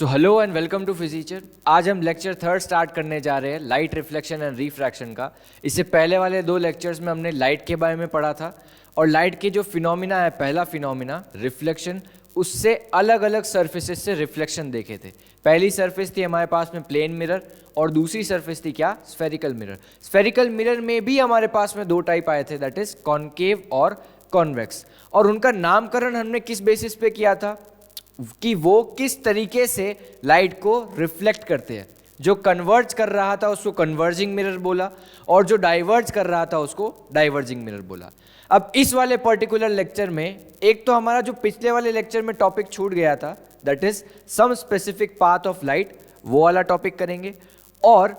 So hello and welcome to physiture. आज हम lecture third start करने जा रहे हैं, लाइट रिफ्लेक्शन एंड रिफ्रैक्शन का। इससे पहले वाले दो लेक्चर्स में हमने लाइट के बारे में पढ़ा था और लाइट के जो फिनोमिना है, पहला फिनोमिना रिफ्लेक्शन, उससे अलग अलग सर्फेसेस से रिफ्लेक्शन देखे थे। पहली सरफेस थी हमारे पास में प्लेन मिरर और दूसरी सरफेस थी क्या, स्फेरिकल मिरर। स्फेरिकल मिरर में भी हमारे पास में दो टाइप आए थे, दैट इज कॉनकेव और कॉन्वेक्स। और उनका नामकरण हमने किस बेसिस पे किया था कि वो किस तरीके से लाइट को रिफ्लेक्ट करते हैं। जो कन्वर्ज कर रहा था उसको कन्वर्जिंग मिरर बोला और जो डाइवर्ज कर रहा था उसको डाइवर्जिंग मिरर बोला। अब इस वाले पर्टिकुलर लेक्चर में एक तो हमारा जो पिछले वाले लेक्चर में टॉपिक छूट गया था, that is some specific path of light, वो वाला टॉपिक करेंगे और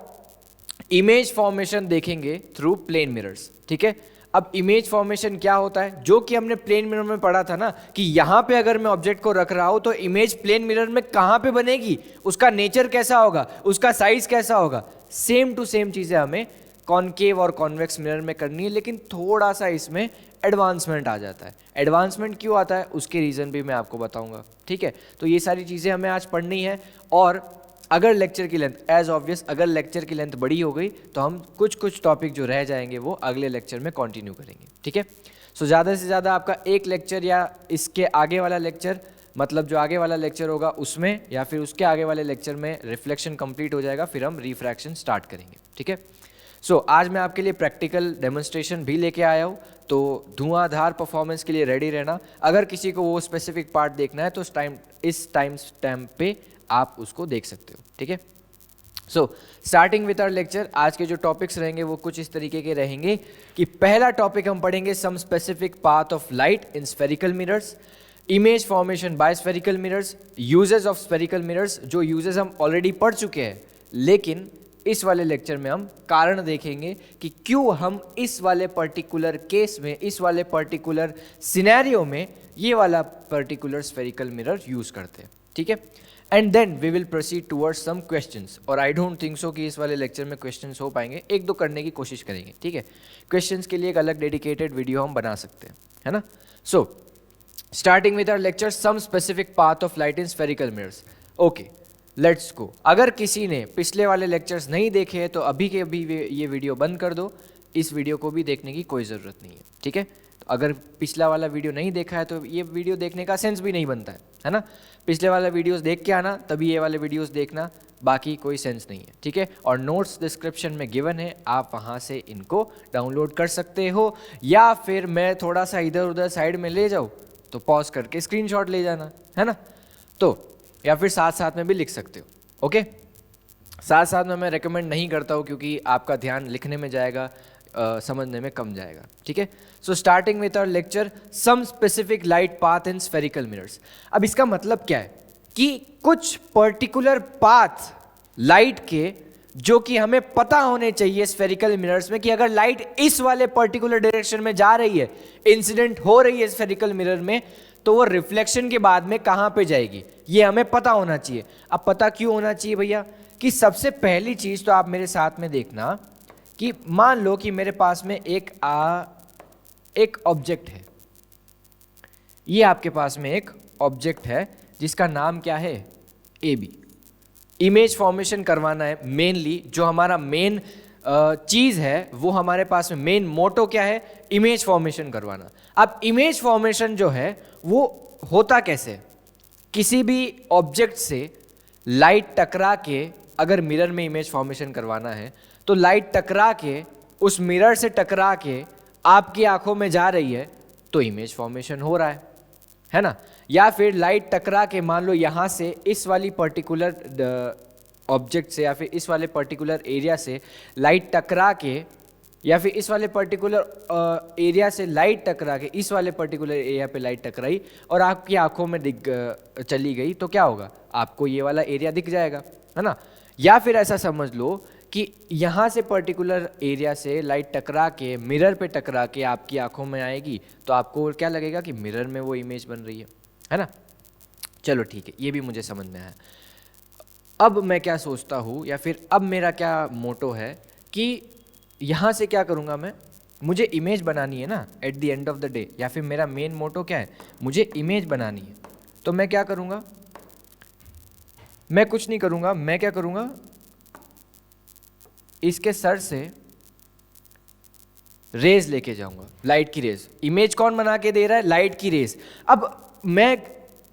इमेज फॉर्मेशन देखेंगे थ्रू प्लेन मिरर्स। ठीक है, अब इमेज फॉर्मेशन क्या होता है, जो कि हमने प्लेन मिरर में पढ़ा था ना, कि यहां पे अगर मैं ऑब्जेक्ट को रख रहा हूं तो इमेज प्लेन मिरर में कहां पे बनेगी, उसका नेचर कैसा होगा, उसका साइज कैसा होगा। सेम टू सेम चीजें हमें कॉनकेव और कॉन्वेक्स मिरर में करनी है, लेकिन थोड़ा सा इसमें एडवांसमेंट आ जाता है। एडवांसमेंट क्यों आता है उसके रीजन भी मैं आपको बताऊंगा। ठीक है, तो ये सारी चीजें हमें आज पढ़नी है और अगर लेक्चर की लेंथ एज ऑब्वियस अगर लेक्चर की लेंथ बड़ी हो गई तो हम कुछ टॉपिक जो रह जाएंगे वो अगले लेक्चर में कंटिन्यू करेंगे। ठीक है, सो ज़्यादा से ज़्यादा आपका एक लेक्चर या इसके आगे वाला लेक्चर, मतलब जो आगे वाला लेक्चर होगा उसमें या फिर उसके आगे वाले लेक्चर में रिफ्लेक्शन कंप्लीट हो जाएगा, फिर हम रिफ्रैक्शन स्टार्ट करेंगे। ठीक है, सो आज मैं आपके लिए प्रैक्टिकल डेमोन्स्ट्रेशन भी लेके आया हूँ, तो धुआंधार परफॉर्मेंस के लिए रेडी रहना। अगर किसी को वो स्पेसिफिक पार्ट देखना है तो इस टाइम स्टैम्प पे आप उसको देख सकते हो। ठीक है, so starting with our lecture, आज के जो टॉपिक्स रहेंगे वो कुछ इस तरीके के रहेंगे कि पहला टॉपिक हम पढ़ेंगे some specific path of light in spherical mirrors, image formation by spherical mirrors, uses of spherical mirrors, जो यूजेस हम ऑलरेडी पढ़ चुके हैं, लेकिन इस वाले लेक्चर में हम कारण देखेंगे कि क्यों हम इस वाले पर्टिकुलर केस में, इस वाले पर्टिकुलर सिनेरियो में ये वाला पर्टिकुलर स्फेरिकल मिरर यूज करते हैं। ठीक है, and then we will proceed towards some questions. और आई डोंट थिंक सो कि इस वाले लेक्चर में क्वेश्चंस हो पाएंगे, एक दो करने की कोशिश करेंगे। ठीक है, क्वेश्चंस के लिए एक अलग डेडिकेटेड वीडियो हम बना सकते हैं, है ना। So starting with our lecture some specific path of light in spherical mirrors. Okay, let's go. अगर किसी ने पिछले वाले लेक्चर्स नहीं देखे हैं तो अभी के अभी ये वीडियो बंद कर दो, इस वीडियो को भी देखने की कोई ज़रूरत नहीं है। ठीक है, तो अगर पिछला वाला वीडियो नहीं देखा है तो ये वीडियो देखने का सेंस भी नहीं बनता है ना। पिछले वाला वीडियोस देख के आना, तभी ये वाले वीडियोस देखना, बाकी कोई सेंस नहीं है। ठीक है, और नोट्स डिस्क्रिप्शन में गिवन है, आप वहाँ से इनको डाउनलोड कर सकते हो, या फिर मैं थोड़ा सा इधर उधर साइड में ले जाऊँ तो पॉज करके स्क्रीनशॉट ले जाना, है ना। तो या फिर साथ साथ में भी लिख सकते हो। ओके, साथ साथ में मैं रेकमेंड नहीं करता हूँ क्योंकि आपका ध्यान लिखने में जाएगा, समझने में कम जाएगा। ठीक है, so starting with our lecture some specific light path in spherical mirrors. अब इसका मतलब क्या है कि कुछ पर्टिकुलर पाथ लाइट के जो कि हमें पता होने चाहिए स्फेरिकल मिरर्स में, कि अगर लाइट इस वाले पर्टिकुलर डायरेक्शन में जा रही है, इंसिडेंट हो रही है स्फेरिकल मिरर में, तो वो रिफ्लेक्शन के बाद में कहां पे जाएगी, ये हमें पता होना चाहिए। अब पता क्यों होना चाहिए भैया, कि सबसे पहली चीज तो आप मेरे साथ में देखना कि मान लो कि मेरे पास में एक ऑब्जेक्ट है, ये आपके पास में एक ऑब्जेक्ट है जिसका नाम क्या है, ए बी। इमेज फॉर्मेशन करवाना है मेनली, जो हमारा मेन चीज है वो हमारे पास में मेन मोटो क्या है, इमेज फॉर्मेशन करवाना। अब इमेज फॉर्मेशन जो है वो होता कैसे, किसी भी ऑब्जेक्ट से लाइट टकरा के अगर मिरर में इमेज फॉर्मेशन करवाना है तो लाइट टकरा के उस मिरर से टकरा के आपकी आंखों में जा रही है तो इमेज फॉर्मेशन हो रहा है ना। या फिर लाइट टकरा के मान लो यहाँ से इस वाली पर्टिकुलर ऑब्जेक्ट से या फिर इस वाले पर्टिकुलर एरिया से लाइट टकरा के, या फिर इस वाले पर्टिकुलर एरिया से लाइट टकरा के इस वाले पर्टिकुलर एरिया पे लाइट टकराई और आपकी आंखों में चली गई, तो क्या होगा, आपको ये वाला एरिया दिख जाएगा, है ना। या फिर ऐसा समझ लो कि यहाँ से पर्टिकुलर एरिया से लाइट टकरा के मिरर पे टकरा के आपकी आंखों में आएगी, तो आपको क्या लगेगा कि मिरर में वो इमेज बन रही है ना। चलो ठीक है, ये भी मुझे समझ में आया। अब मैं क्या सोचता हूँ, या फिर अब मेरा क्या मोटो है कि यहाँ से क्या करूँगा मैं, मुझे इमेज बनानी है ना at the end of the day, या फिर मेरा मेन मोटो क्या है, मुझे इमेज बनानी है। तो मैं क्या करूँगा, मैं कुछ नहीं करूंगा, मैं क्या करूंगा, इसके सर से रेज लेके जाऊंगा, लाइट की रेज। इमेज कौन बना के दे रहा है? लाइट की रेज। अब मैं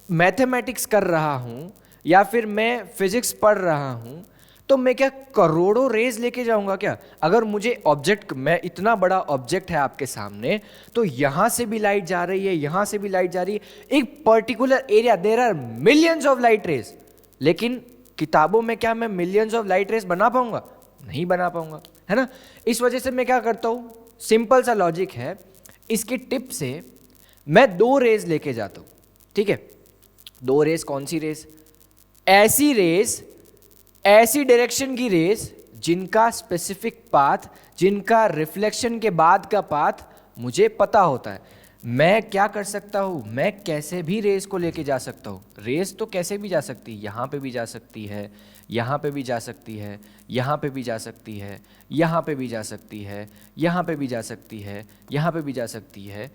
मैथमेटिक्स कर रहा हूं या फिर मैं फिजिक्स पढ़ रहा हूं, तो मैं क्या करोड़ों रेज लेके जाऊंगा क्या? अगर मुझे ऑब्जेक्ट, मैं इतना बड़ा ऑब्जेक्ट है आपके सामने, तो यहां से भी लाइट जा रही है, यहां से भी लाइट जा रही है, एक particular area, there are millions of light rays. लेकिन किताबों में क्या मैं मिलियंस ऑफ लाइट रेज बना पाऊंगा? नहीं बना पाऊंगा, है ना। इस वजह से मैं क्या करता हूं, सिंपल सा लॉजिक है, इसकी टिप से मैं 2 रेज लेके जाता हूं, ठीक है। 2 रेज, कौन सी रेज? ऐसी रेज, ऐसी डायरेक्शन की रेज जिनका स्पेसिफिक पाथ, जिनका रिफ्लेक्शन के बाद का पाथ मुझे पता होता है। मैं क्या कर सकता हूं, मैं कैसे भी रेज को लेके जा सकता हूं। रेज तो कैसे भी जा सकती है, यहां पे भी जा सकती है, यहां पे भी जा सकती है, यहां पे भी जा सकती है, यहां पे भी जा सकती है, यहां पे भी जा सकती है, यहां पे भी जा सकती है,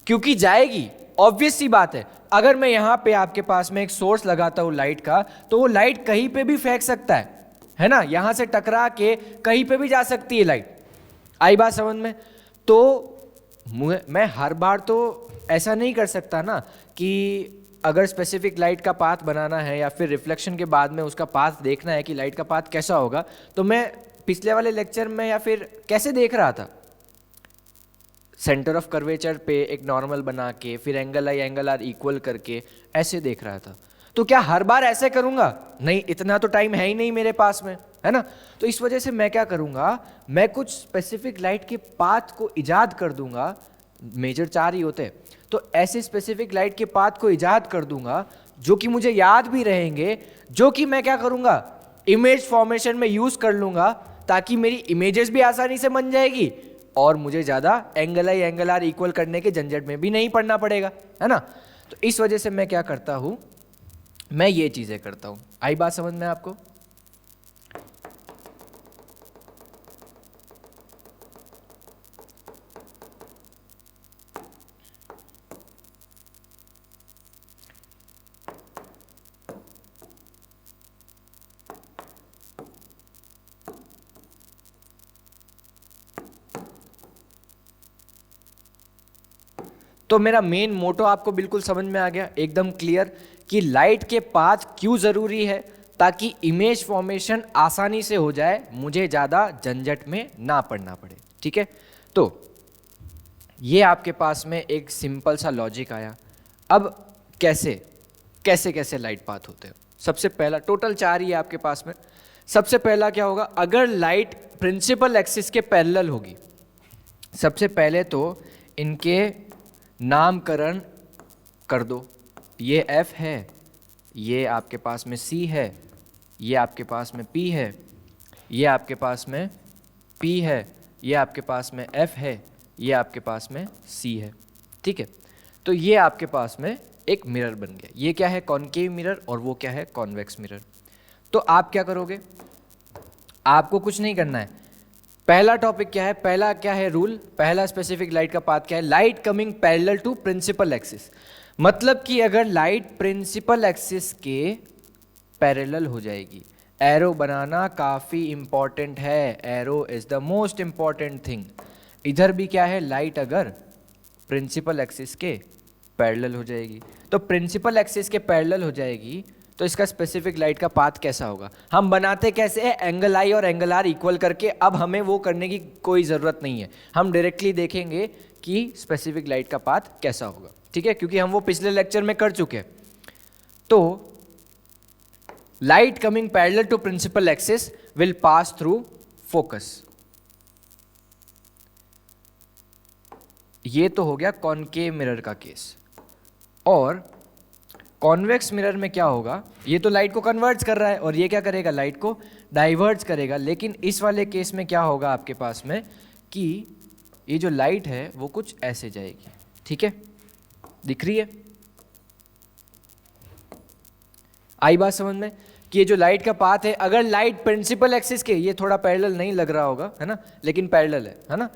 क्योंकि जाएगी। ऑब्वियस सी बात है, अगर मैं यहां पे आपके पास में एक सोर्स लगाता हूं लाइट का, तो वो लाइट कहीं पे भी फेंक सकता है ना, यहां से टकरा के कहीं पे भी जा सकती है लाइट। आई बात समझ में? तो मैं हर बार तो ऐसा नहीं कर सकता ना कि अगर स्पेसिफिक लाइट का पाथ बनाना है या फिर रिफ्लेक्शन के बाद में उसका पाथ देखना है कि लाइट का पाथ कैसा होगा, तो मैं पिछले वाले लेक्चर में या फिर कैसे देख रहा था, सेंटर ऑफ कर्वेचर पे एक नॉर्मल बना के, फिर angle I angle R equal करके ऐसे देख रहा था। तो क्या हर बार ऐसे करूंगा? नहीं, इतना तो टाइम है ही नहीं मेरे पास में, है ना। तो इस वजह से मैं क्या करूंगा, मैं कुछ स्पेसिफिक लाइट के पाथ को इजाद कर दूंगा। मेजर 4 ही होते हैं, तो ऐसे स्पेसिफिक लाइट के पाथ को इजाद कर दूंगा जो कि मुझे याद भी रहेंगे, जो कि मैं क्या करूंगा, इमेज फॉर्मेशन में यूज कर लूंगा, ताकि मेरी इमेजेस भी आसानी से बन जाएगी और मुझे ज्यादा angle I angle R equal करने के झंझट में भी नहीं पड़ना पड़ेगा, है ना। तो इस वजह से मैं क्या करता हूं, मैं ये चीजें करता हूं। आई बात समझ में आपको? तो मेरा मेन मोटो आपको बिल्कुल समझ में आ गया, एकदम क्लियर, कि लाइट के पाथ क्यों ज़रूरी है, ताकि इमेज फॉर्मेशन आसानी से हो जाए, मुझे ज़्यादा झंझट में ना पड़ना पड़े, ठीक है। तो ये आपके पास में एक सिंपल सा लॉजिक आया। अब कैसे कैसे कैसे लाइट पाथ होते हैं? सबसे पहला, टोटल 4 ही है आपके पास में। सबसे पहला क्या होगा, अगर लाइट प्रिंसिपल एक्सिस के पैरेलल होगी, सबसे पहले तो इनके नामकरण कर दो। ये F है, ये आपके पास में C है, ये आपके पास में P है, ये आपके पास में P है, ये आपके पास में F है, ये आपके पास में C है, ठीक है। तो ये आपके पास में एक मिरर बन गया। ये क्या है, कॉनकेव मिरर, और वो क्या है, कॉन्वेक्स मिरर। तो आप क्या करोगे, आपको कुछ नहीं करना है। पहला टॉपिक क्या है, पहला क्या है रूल, पहला स्पेसिफिक लाइट का पाथ क्या है, light coming parallel to principal axis. मतलब कि अगर लाइट प्रिंसिपल एक्सिस के पैरेलल हो जाएगी, एरो बनाना काफ़ी इंपॉर्टेंट है, arrow is the most important thing. इधर भी क्या है, लाइट अगर प्रिंसिपल एक्सिस के पैरेलल हो जाएगी, तो प्रिंसिपल एक्सिस के पैरेलल हो जाएगी, तो इसका स्पेसिफिक लाइट का पाथ कैसा होगा। हम बनाते कैसे है, एंगल आई और एंगल आर इक्वल करके। अब हमें वो करने की कोई ज़रूरत नहीं है, हम डायरेक्टली देखेंगे कि स्पेसिफिक लाइट का पाथ कैसा होगा, ठीक है, क्योंकि हम वो पिछले लेक्चर में कर चुके हैं। तो light coming parallel to principal axis will pass through focus. ये तो हो गया कॉनकेव मिरर का केस। और कॉन्वेक्स मिरर में क्या होगा, ये तो लाइट को कन्वर्ट्स कर रहा है और ये क्या करेगा, लाइट को डाइवर्ट्स करेगा। लेकिन इस वाले केस में क्या होगा आपके पास में, कि ये जो लाइट है वो कुछ ऐसे जाएगी, ठीक है, दिख रही है। आई बात समझ में, कि ये जो लाइट का पाथ है, अगर लाइट प्रिंसिपल एक्सिस के, ये थोड़ा पैरेलल नहीं लग रहा होगा, है ना, लेकिन पैरेलल है ना।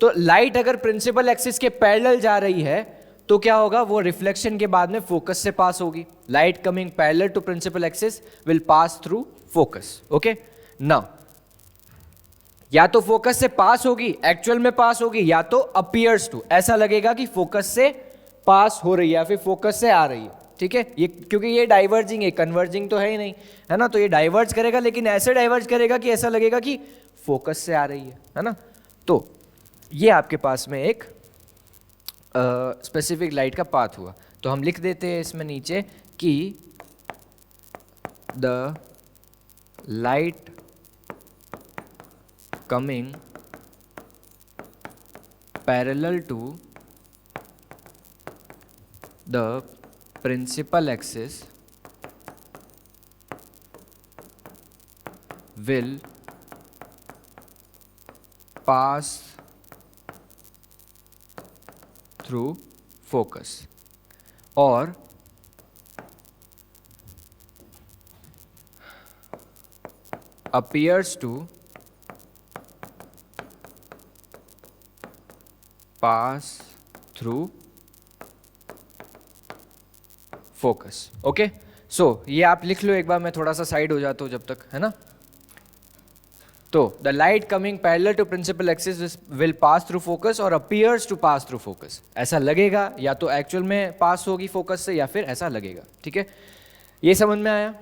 तो लाइट अगर प्रिंसिपल एक्सिस के पैरेलल जा रही है, तो क्या होगा, वो रिफ्लेक्शन के बाद में फोकस से पास होगी. Light coming parallel to principal axis will pass through focus. Okay, now या तो फोकस से पास होगी, एक्चुअल में पास होगी, या तो अपीयर्स टू, ऐसा लगेगा कि फोकस से पास हो रही है या फिर फोकस से आ रही है. ठीक है, ये क्योंकि ये डाइवर्जिंग है, कन्वर्जिंग तो है ही नहीं, है ना. तो ये डाइवर्ज करेगा, लेकिन ऐसे डाइवर्ज करेगा कि ऐसा लगेगा कि फोकस से आ रही है ना. तो ये आपके पास में एक स्पेसिफिक लाइट का पाथ हुआ. तो हम लिख देते हैं इसमें नीचे कि the light coming parallel to the principal axis will pass through focus or appears to pass through focus. Okay, so ये आप लिख लो एक बार, मैं थोड़ा सा साइड हो जाता हूं जब तक, है ना. तो the light coming parallel to principal axis will pass through focus और appears to pass through focus. ऐसा लगेगा, या तो एक्चुअल में पास होगी फोकस से या फिर ऐसा लगेगा. ठीक है, ये समझ में आया.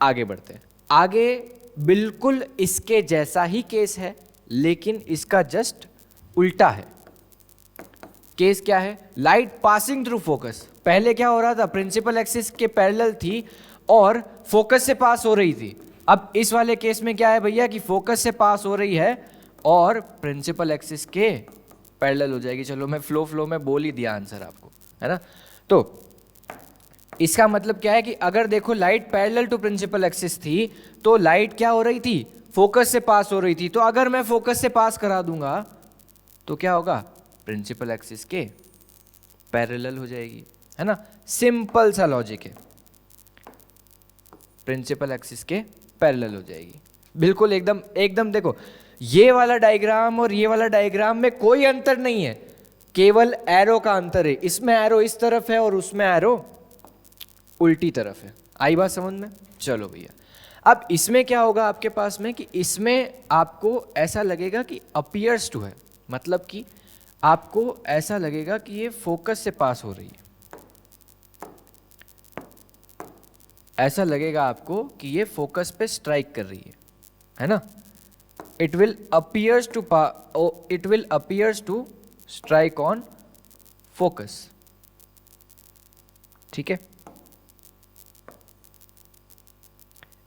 आगे बढ़ते हैं. आगे बिल्कुल इसके जैसा ही केस है, लेकिन इसका जस्ट उल्टा है. केस क्या है, लाइट पासिंग थ्रू फोकस. पहले क्या हो रहा था, प्रिंसिपल एक्सिस के पैरेलल थी और फोकस से पास हो रही थी. अब इस वाले केस में क्या है भैया कि फोकस से पास हो रही है और प्रिंसिपल एक्सिस के पैरेलल हो जाएगी. चलो मैं फ्लो में बोल ही दिया आंसर आपको, है ना. तो इसका मतलब क्या है कि अगर देखो light parallel to principal axis थी तो लाइट क्या हो रही थी, फोकस से पास हो रही थी. तो अगर मैं फोकस से पास करा दूंगा तो क्या होगा, प्रिंसिपल एक्सिस के पैरेलल हो जाएगी, है ना. सिंपल सा लॉजिक है, प्रिंसिपल एक्सिस के पैरेलल हो जाएगी. बिल्कुल एकदम देखो, ये वाला डायग्राम और ये वाला डायग्राम में कोई अंतर नहीं है, केवल एरो का अंतर है. इसमें एरो इस तरफ है और उसमें एरो उल्टी तरफ है. आई बात समझ में. चलो भैया, अब इसमें क्या होगा आपके पास में कि इसमें आपको ऐसा लगेगा कि अपीयर्स टू है, मतलब कि आपको ऐसा लगेगा कि ये फोकस से पास हो रही है. ऐसा लगेगा आपको कि ये फोकस पे स्ट्राइक कर रही है ना. It will appears to strike on focus. ठीक है,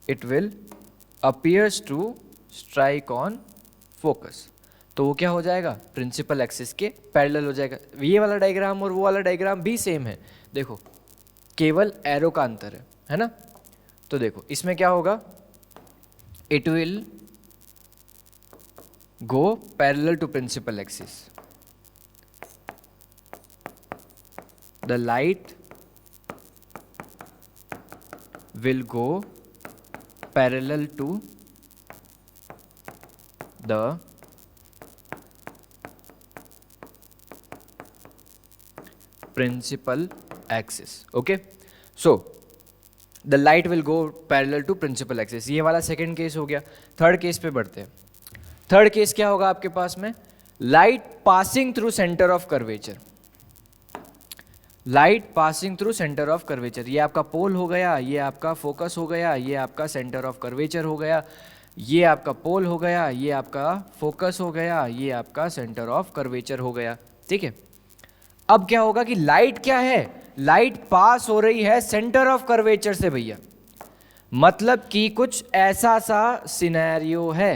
it will appears to strike on focus. तो वो क्या हो जाएगा, प्रिंसिपल एक्सिस के पैरेलल हो जाएगा. ये वाला डायग्राम और वो वाला डायग्राम भी सेम है, देखो केवल एरो का अंतर है ना. तो देखो इसमें क्या होगा, it will go parallel to principal axis. The light will go parallel to the principal axis. Okay, so the light will go parallel to principal axis. ये वाला सेकेंड केस हो गया. थर्ड केस पे बढ़ते हैं. थर्ड केस क्या होगा आपके पास में, light passing through centre of curvature. Light passing through centre of curvature, ये आपका पोल हो गया, ये आपका फोकस हो गया, ये आपका सेंटर ऑफ कर्वेचर हो गया, ये आपका पोल हो गया, ये आपका फोकस हो गया, ये आपका सेंटर ऑफ कर्वेचर हो गया. ठीक है, अब क्या होगा कि लाइट क्या है, लाइट पास हो रही है सेंटर ऑफ कर्वेचर से भैया. मतलब कि कुछ ऐसा सा सिनेरियो है.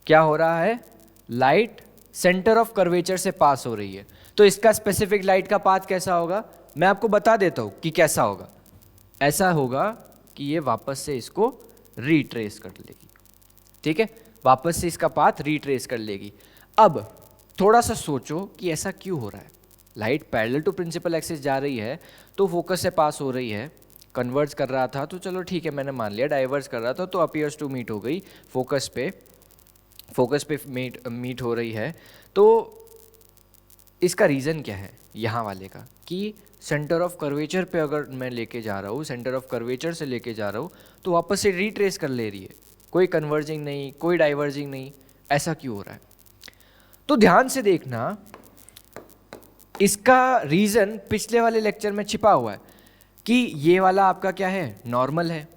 क्या हो रहा है, लाइट सेंटर ऑफ कर्वेचर से पास हो रही है. तो इसका स्पेसिफिक लाइट का पाथ कैसा होगा, मैं आपको बता देता हूं कि कैसा होगा. ऐसा होगा कि ये वापस से इसको रिट्रेस कर लेगी. ठीक है, वापस से इसका पाथ रिट्रेस कर लेगी. अब थोड़ा सा सोचो कि ऐसा क्यों हो रहा है. Light parallel to principal axis जा रही है तो फोकस से पास हो रही है, कन्वर्ज कर रहा था तो चलो ठीक है मैंने मान लिया, डाइवर्स कर रहा था तो अपीयर्स टू मीट हो गई, फोकस पे मीट हो रही है. तो इसका रीज़न क्या है यहाँ वाले का, कि सेंटर ऑफ कर्वेचर पे अगर मैं लेके जा रहा हूँ, सेंटर ऑफ कर्वेचर से लेके जा रहा हूँ तो वापस से रिट्रेस कर ले रही है, कोई कन्वर्जिंग नहीं, कोई डाइवर्जिंग नहीं, ऐसा क्यों हो रहा है? तो ध्यान से देखना, इसका रीज़न पिछले वाले लेक्चर में छिपा हुआ है कि ये वाला आपका क्या है, नॉर्मल है,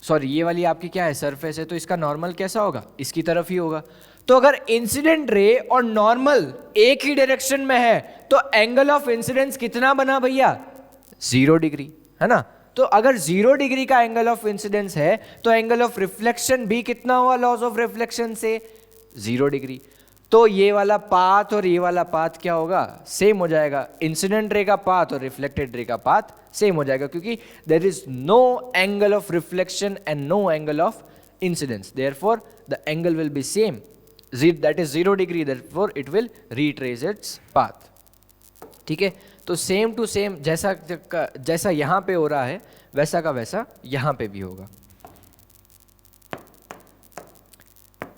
सॉरी ये वाली आपकी क्या है, सरफेस है, तो इसका नॉर्मल कैसा होगा, इसकी तरफ ही होगा। तो अगर इंसिडेंट रे और नॉर्मल एक ही डायरेक्शन में है तो एंगल ऑफ इंसिडेंस कितना बना भैया, 0 डिग्री, है ना। तो अगर 0 डिग्री का एंगल ऑफ इंसिडेंस है तो एंगल ऑफ रिफ्लेक्शन भी कितना हुआ लॉस ऑफ रिफ्लेक्शन से, 0 डिग्री। तो ये वाला पाथ और ये वाला पाथ क्या होगा, सेम हो जाएगा। इंसिडेंट रे का पाथ और रिफ्लेक्टेड रे का पाथ सेम हो जाएगा, क्योंकि there is no angle of reflection and no angle of incidence, therefore the angle will be same, that is 0 degree, therefore it will retrace its path। ठीक है, तो same to same जैसा यहाँ पे हो रहा है वैसा का वैसा यहाँ पे भी होगा।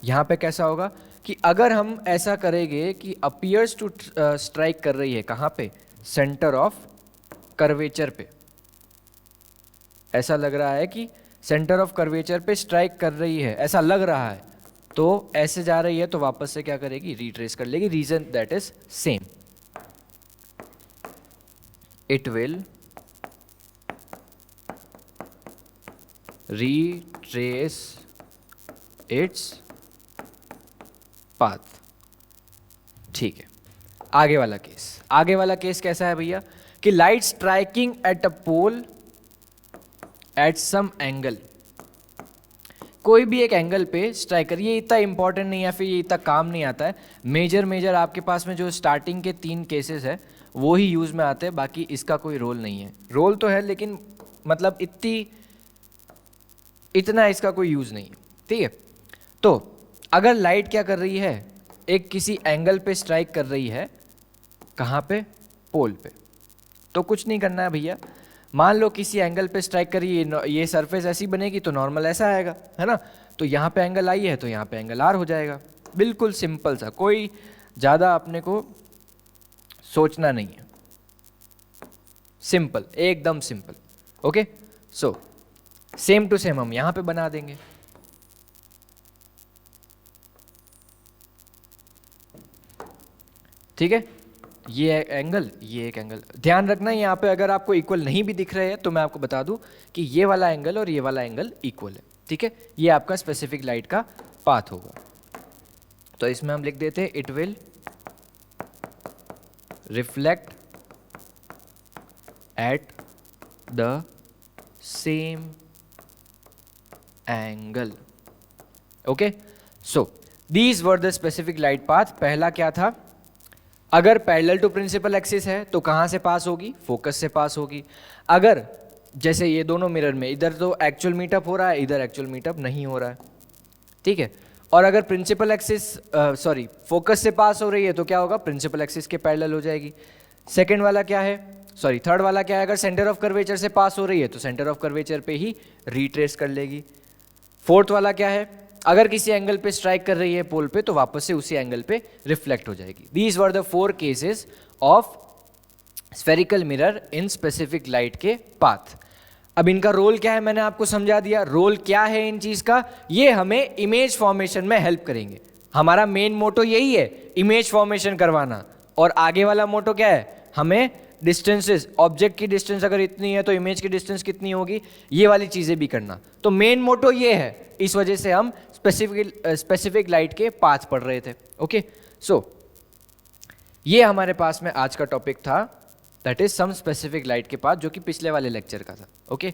यहाँ पे कैसा होगा कि अगर हम ऐसा करेंगे कि appears to strike कर रही है कहाँ पे, सेंटर ऑफ कर्वेचर पे, ऐसा लग रहा है कि सेंटर ऑफ कर्वेचर पे स्ट्राइक कर रही है, ऐसा लग रहा है, तो ऐसे जा रही है तो वापस से क्या करेगी, रिट्रेस कर लेगी। Reason that is same, it will retrace its path. ठीक है, आगे वाला केस कैसा है भैया, कि light striking at a pole at some angle, कोई भी एक एंगल पे स्ट्राइक करिए। ये इतना इंपॉर्टेंट नहीं है, फिर ये इतना काम नहीं आता है। मेजर आपके पास में जो स्टार्टिंग के 3 केसेस है वो ही यूज़ में आते हैं, बाकी इसका कोई रोल नहीं है। रोल तो है लेकिन मतलब इतना इसका कोई यूज़ नहीं है। ठीक है, तो अगर लाइट क्या कर रही है, एक किसी एंगल पे स्ट्राइक कर रही है, कहाँ पे, पोल पे, तो कुछ नहीं करना है भैया। मान लो किसी एंगल पे स्ट्राइक करिए, ये सरफेस ऐसी बनेगी तो नॉर्मल ऐसा आएगा, है ना। तो यहाँ पे एंगल आई है तो यहाँ पे एंगल आर हो जाएगा। बिल्कुल सिंपल सा, कोई ज़्यादा अपने को सोचना नहीं है, सिंपल, एकदम simple. Okay, so same to same हम यहाँ पे बना देंगे। ठीक है, ये एंगल, ये एक एंगल, ध्यान रखना यहाँ पे अगर आपको इक्वल नहीं भी दिख रहे हैं तो मैं आपको बता दूं कि ये वाला एंगल और ये वाला एंगल इक्वल है। ठीक है, ये आपका स्पेसिफिक लाइट का पाथ होगा। तो इसमें हम लिख देते हैं it will reflect at the same angle. Okay, so these were the specific light path. पहला क्या था, अगर पैरेलल टू प्रिंसिपल एक्सिस है तो कहाँ से पास होगी, फोकस से पास होगी। अगर जैसे ये दोनों मिरर में इधर तो एक्चुअल मीटअप हो रहा है, इधर एक्चुअल मीटअप नहीं हो रहा है। ठीक है, और अगर प्रिंसिपल एक्सिस फोकस से पास हो रही है तो क्या होगा, प्रिंसिपल एक्सिस के पैरेलल हो जाएगी। सेकंड वाला क्या है, थर्ड वाला क्या है, अगर सेंटर ऑफ कर्वेचर से पास हो रही है तो सेंटर ऑफ कर्वेचर पे ही रिट्रेस कर लेगी। फोर्थ वाला क्या है, अगर किसी एंगल पे स्ट्राइक कर रही है पोल पे तो वापस से उसी एंगल पे रिफ्लेक्ट हो जाएगी। These were the 4 cases of spherical mirror in specific light के पाथ। अब इनका रोल क्या है मैंने आपको समझा दिया। रोल क्या है इन चीज का, ये हमें इमेज फॉर्मेशन में हेल्प करेंगे। हमारा मेन मोटो यही है, इमेज फॉर्मेशन करवाना। और आगे वाला मोटो क्या है, हमें डिस्टेंसेस, ऑब्जेक्ट की डिस्टेंस अगर इतनी है तो इमेज की डिस्टेंस कितनी होगी, ये वाली चीजें भी करना। तो मेन मोटो ये है, इस वजह से हम स्पेसिफिक लाइट के पाथ पढ़ रहे थे। ओके, सो ये हमारे पास में आज का टॉपिक था, that is some specific light के पाथ, जो कि पिछले वाले लेक्चर का था। ओके,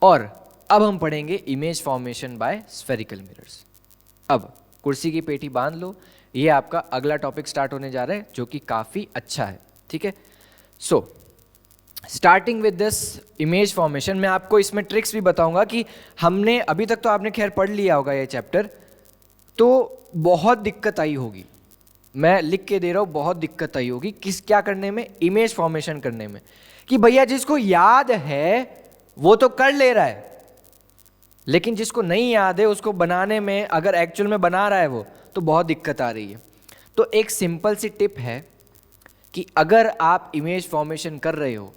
और अब हम पढ़ेंगे image formation by spherical mirrors. अब कुर्सी की पेटी बांध लो, ये आपका अगला टॉपिक स्टार्ट होने जा रहा है जो कि काफ़ी अच्छा है। ठीक है, so starting with this image formation, मैं आपको इसमें ट्रिक्स भी बताऊंगा कि हमने अभी तक तो आपने खैर पढ़ लिया होगा ये चैप्टर, तो बहुत दिक्कत आई होगी, मैं लिख के दे रहा हूँ, बहुत दिक्कत आई होगी क्या करने में, इमेज फॉर्मेशन करने में। कि भैया जिसको याद है वो तो कर ले रहा है, लेकिन जिसको नहीं याद है उसको बनाने में, अगर एक्चुअल में बना रहा है वो, तो बहुत दिक्कत आ रही है। तो एक सिंपल सी टिप है कि अगर आप इमेज फॉर्मेशन कर रहे हो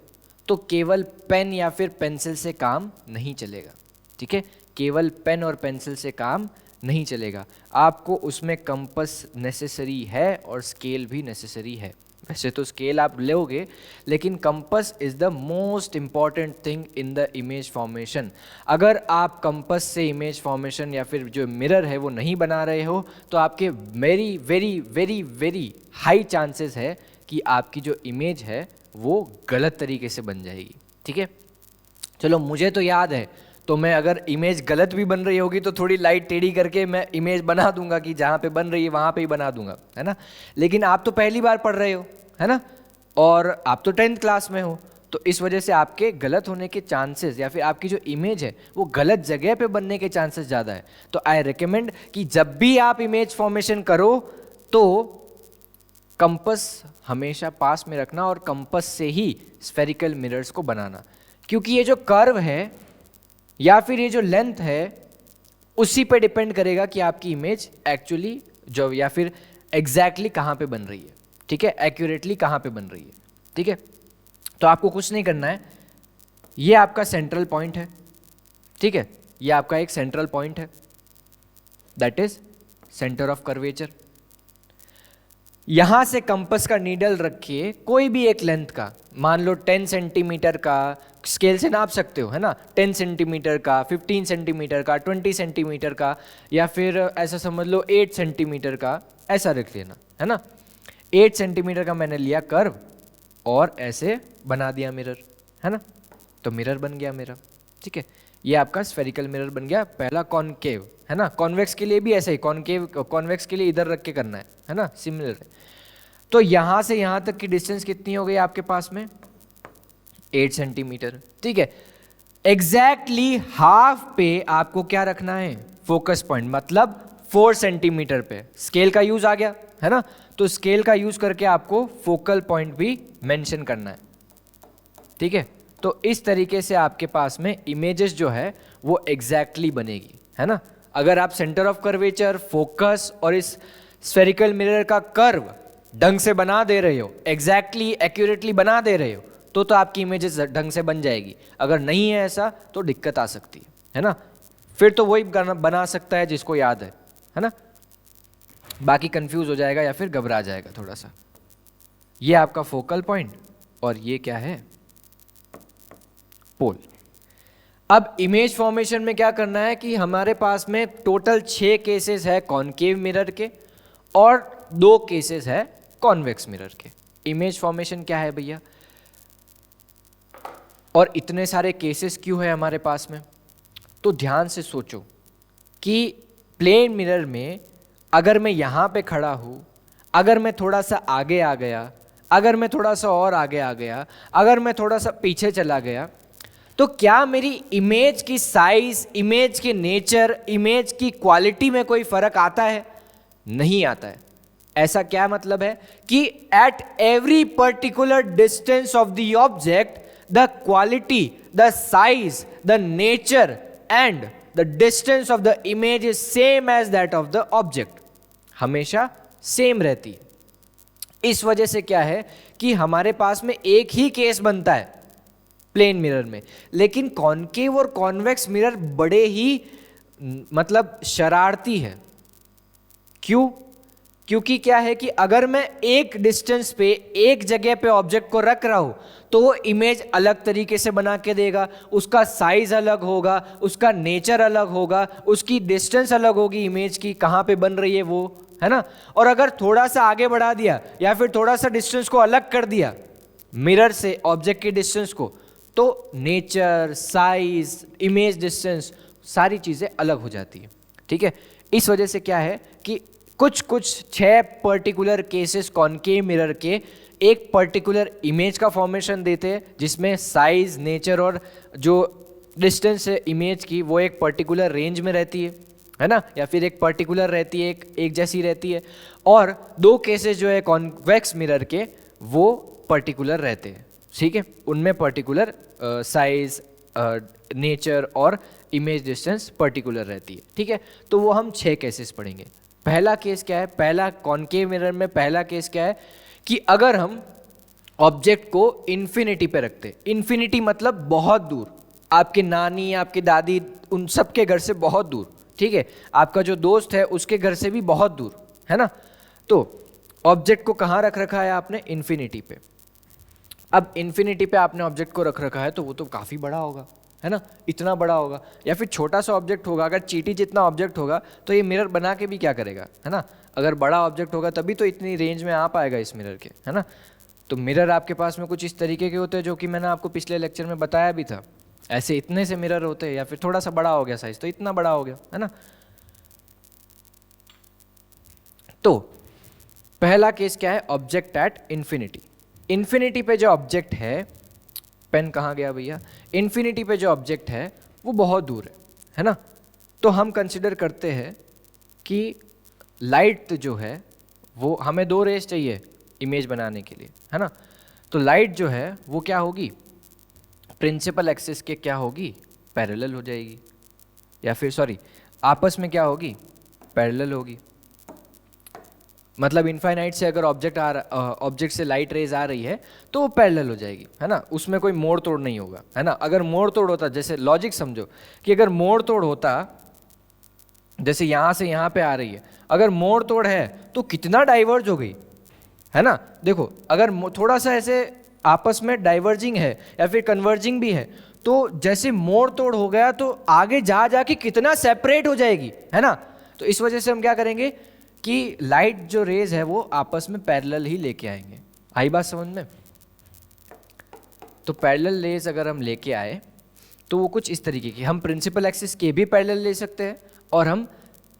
तो केवल पेन या फिर पेंसिल से काम नहीं चलेगा, ठीक है। केवल पेन और पेंसिल से काम नहीं चलेगा, आपको उसमें कंपास नेसेसरी है और स्केल भी नेसेसरी है। वैसे तो स्केल आप लोगे, लेकिन compass is the most important thing in the image formation. अगर आप कंपास से इमेज फॉर्मेशन या फिर जो मिरर है वो नहीं बना रहे हो तो आपके very very very very high chances है कि आपकी जो इमेज है वो गलत तरीके से बन जाएगी, ठीक है। चलो मुझे तो याद है, तो मैं अगर इमेज गलत भी बन रही होगी तो थोड़ी लाइट टेढ़ी करके मैं इमेज बना दूंगा कि जहाँ पे बन रही है वहाँ पे ही बना दूंगा, है ना। लेकिन आप तो पहली बार पढ़ रहे हो, है ना, और आप तो 10th क्लास में हो, तो इस वजह से आपके गलत होने के चांसेस या फिर आपकी जो इमेज है वो गलत जगह पे बनने के चांसेस ज़्यादा है। तो आई रिकमेंड कि जब भी आप इमेज फॉर्मेशन करो तो कंपास हमेशा पास में रखना और कंपास से ही स्फेरिकल मिरर्स को बनाना, क्योंकि ये जो कर्व है या फिर ये जो लेंथ है उसी पे डिपेंड करेगा कि आपकी इमेज एक्चुअली जो या फिर एग्जैक्टली कहाँ पे बन रही है, ठीक है, एक्यूरेटली कहाँ पे बन रही है, ठीक है। तो आपको कुछ नहीं करना है, ये आपका सेंट्रल पॉइंट है, ठीक है, ये आपका एक सेंट्रल पॉइंट है, that is centre of curvature. यहां से कंपास का नीडल रखिए कोई भी एक लेंथ का, मान लो 10 सेंटीमीटर का, स्केल से नाप सकते हो, है ना, 10 सेंटीमीटर का, 15 सेंटीमीटर का, 20 सेंटीमीटर का, या फिर ऐसा समझ लो 8 सेंटीमीटर का, ऐसा रख लेना, है ना। 8 सेंटीमीटर का मैंने लिया कर्व और ऐसे बना दिया मिरर, है ना, तो मिरर बन गया मेरा, ठीक है। ये आपका स्फेरिकल मिरर बन गया। पहला कॉनकेव, है ना, कॉन्वेक्स के लिए भी ऐसा ही, कॉनकेव कॉन्वेक्स के लिए इधर रख के करना है ना, सिमिलर है। तो यहां से यहां तक की डिस्टेंस कितनी हो गई आपके पास में, 8 सेंटीमीटर, ठीक है। एग्जैक्टली हाफ पे आपको क्या रखना है, फोकस पॉइंट, मतलब 4 सेंटीमीटर पे स्केल का यूज आ गया, है ना। तो स्केल का यूज करके आपको फोकल पॉइंट भी मेंशन करना है, ठीक है। तो इस तरीके से आपके पास में इमेजेस जो है वो एग्जैक्टली बनेगी, है ना। अगर आप सेंटर ऑफ कर्वेचर, फोकस और इस स्फेरिकल मिरर का कर्व ढंग से बना दे रहे हो, एग्जैक्टली एक्यूरेटली बना दे रहे हो, तो आपकी इमेजेस ढंग से बन जाएगी। अगर नहीं है ऐसा तो दिक्कत आ सकती है ना। फिर तो वही बना सकता है जिसको याद है ना, बाकी कंफ्यूज हो जाएगा या फिर घबरा जाएगा थोड़ा सा। ये आपका फोकल पॉइंट और ये क्या है, पोल। अब इमेज फॉर्मेशन में क्या करना है कि हमारे पास में टोटल 6 केसेस है कॉनकेव मिरर के और 2 केसेस है कॉन्वेक्स मिरर के। इमेज फॉर्मेशन क्या है भैया, और इतने सारे केसेस क्यों है हमारे पास में, तो ध्यान से सोचो कि प्लेन मिरर में अगर मैं यहाँ पे खड़ा हूँ, अगर मैं थोड़ा सा आगे आ गया, अगर मैं थोड़ा सा और आगे आ गया, अगर मैं थोड़ा सा पीछे चला गया, तो क्या मेरी इमेज की साइज, इमेज के नेचर, इमेज की क्वालिटी में कोई फर्क आता है? नहीं आता है। ऐसा क्या मतलब है कि at every particular distance of the object the quality, the size, the nature and the distance of the image is same as that of the object, हमेशा सेम रहती है। इस वजह से क्या है कि हमारे पास में एक ही केस बनता है प्लेन मिरर में, लेकिन कॉनकेव और कॉन्वेक्स मिरर बड़े ही मतलब शरारती है। क्यों? क्योंकि क्या है कि अगर मैं एक डिस्टेंस पे, एक जगह पे ऑब्जेक्ट को रख रहा हूं तो वो इमेज अलग तरीके से बना के देगा, उसका साइज अलग होगा, उसका नेचर अलग होगा, उसकी डिस्टेंस अलग होगी, इमेज की कहाँ पे बन रही है वो, है ना। और अगर थोड़ा सा आगे बढ़ा दिया या फिर थोड़ा सा डिस्टेंस को अलग कर दिया मिरर से ऑब्जेक्ट के डिस्टेंस को, तो नेचर, साइज, इमेज डिस्टेंस सारी चीज़ें अलग हो जाती है, ठीक है। इस वजह से क्या है कि कुछ 6 पर्टिकुलर केसेस कॉनकेव मिरर के एक पर्टिकुलर इमेज का फॉर्मेशन देते हैं, जिसमें साइज, नेचर और जो डिस्टेंस है इमेज की वो एक पर्टिकुलर रेंज में रहती है ना, या फिर एक पर्टिकुलर रहती है, एक जैसी रहती है। और 2 केसेस जो है कॉन्वेक्स मिरर के वो पर्टिकुलर रहते हैं, ठीक है, उनमें पर्टिकुलर साइज, नेचर और इमेज डिस्टेंस पर्टिकुलर रहती है, ठीक है। तो वो हम 6 केसेस पढ़ेंगे। पहला केस क्या है, पहला कॉनकेव मिरर में पहला केस क्या है कि अगर हम ऑब्जेक्ट को इन्फिनिटी पे रखते, इन्फिनिटी मतलब बहुत दूर, आपके नानी आपकी दादी उन सब के घर से बहुत दूर, ठीक है, आपका जो दोस्त है उसके घर से भी बहुत दूर, है ना। तो ऑब्जेक्ट को कहाँ रख रखा है आपने, इन्फिनिटी पे। अब इन्फिनिटी पे आपने ऑब्जेक्ट को रख रखा है तो वो तो काफ़ी बड़ा होगा, है ना, इतना बड़ा होगा, या फिर छोटा सा ऑब्जेक्ट होगा। अगर चींटी जितना ऑब्जेक्ट होगा तो ये मिरर बना के भी क्या करेगा, है ना। अगर बड़ा ऑब्जेक्ट होगा तभी तो इतनी रेंज में आ पाएगा इस मिरर के, है ना। तो मिरर आपके पास में कुछ इस तरीके के होते हैं जो कि मैंने आपको पिछले लेक्चर में बताया भी था। ऐसे इतने से मिरर होते हैं, या फिर थोड़ा सा बड़ा हो गया साइज तो इतना बड़ा हो गया, है ना। तो पहला केस क्या है, ऑब्जेक्ट एट इन्फिनिटी। इन्फिनिटी पे जो ऑब्जेक्ट है, पेन कहाँ गया भैया, इन्फिनिटी पे जो ऑब्जेक्ट है वो बहुत दूर है ना। तो हम कंसिडर करते हैं कि लाइट जो है वो, हमें दो रेज चाहिए इमेज बनाने के लिए, है ना। तो लाइट जो है वो क्या होगी, प्रिंसिपल एक्सिस के क्या होगी, पैरेलल हो जाएगी, या फिर सॉरी आपस में क्या होगी, पैरेलल होगी। मतलब इनफाइनाइट से अगर ऑब्जेक्ट से लाइट रेज आ रही है तो वो पैरेलल हो जाएगी, है ना, उसमें कोई मोड़ तोड़ नहीं होगा, है ना। अगर मोड़ तोड़ होता, जैसे लॉजिक समझो कि अगर मोड़ तोड़ होता, जैसे यहाँ से यहाँ पे आ रही है, अगर मोड़ तोड़ है तो कितना डाइवर्ज हो गई, है ना। देखो अगर थोड़ा सा ऐसे आपस में डाइवर्जिंग है या फिर कन्वर्जिंग भी है तो जैसे मोड़ तोड़ हो गया तो आगे जा जाके कितना सेपरेट हो जाएगी, है ना। तो इस वजह से हम क्या करेंगे कि लाइट जो रेज है वो आपस में पैरेलल ही लेके आएंगे। आई बात समझ में। तो पैरेलल रेज अगर हम लेके आए तो वो कुछ इस तरीके की, हम प्रिंसिपल एक्सिस के भी पैरेलल ले सकते हैं और हम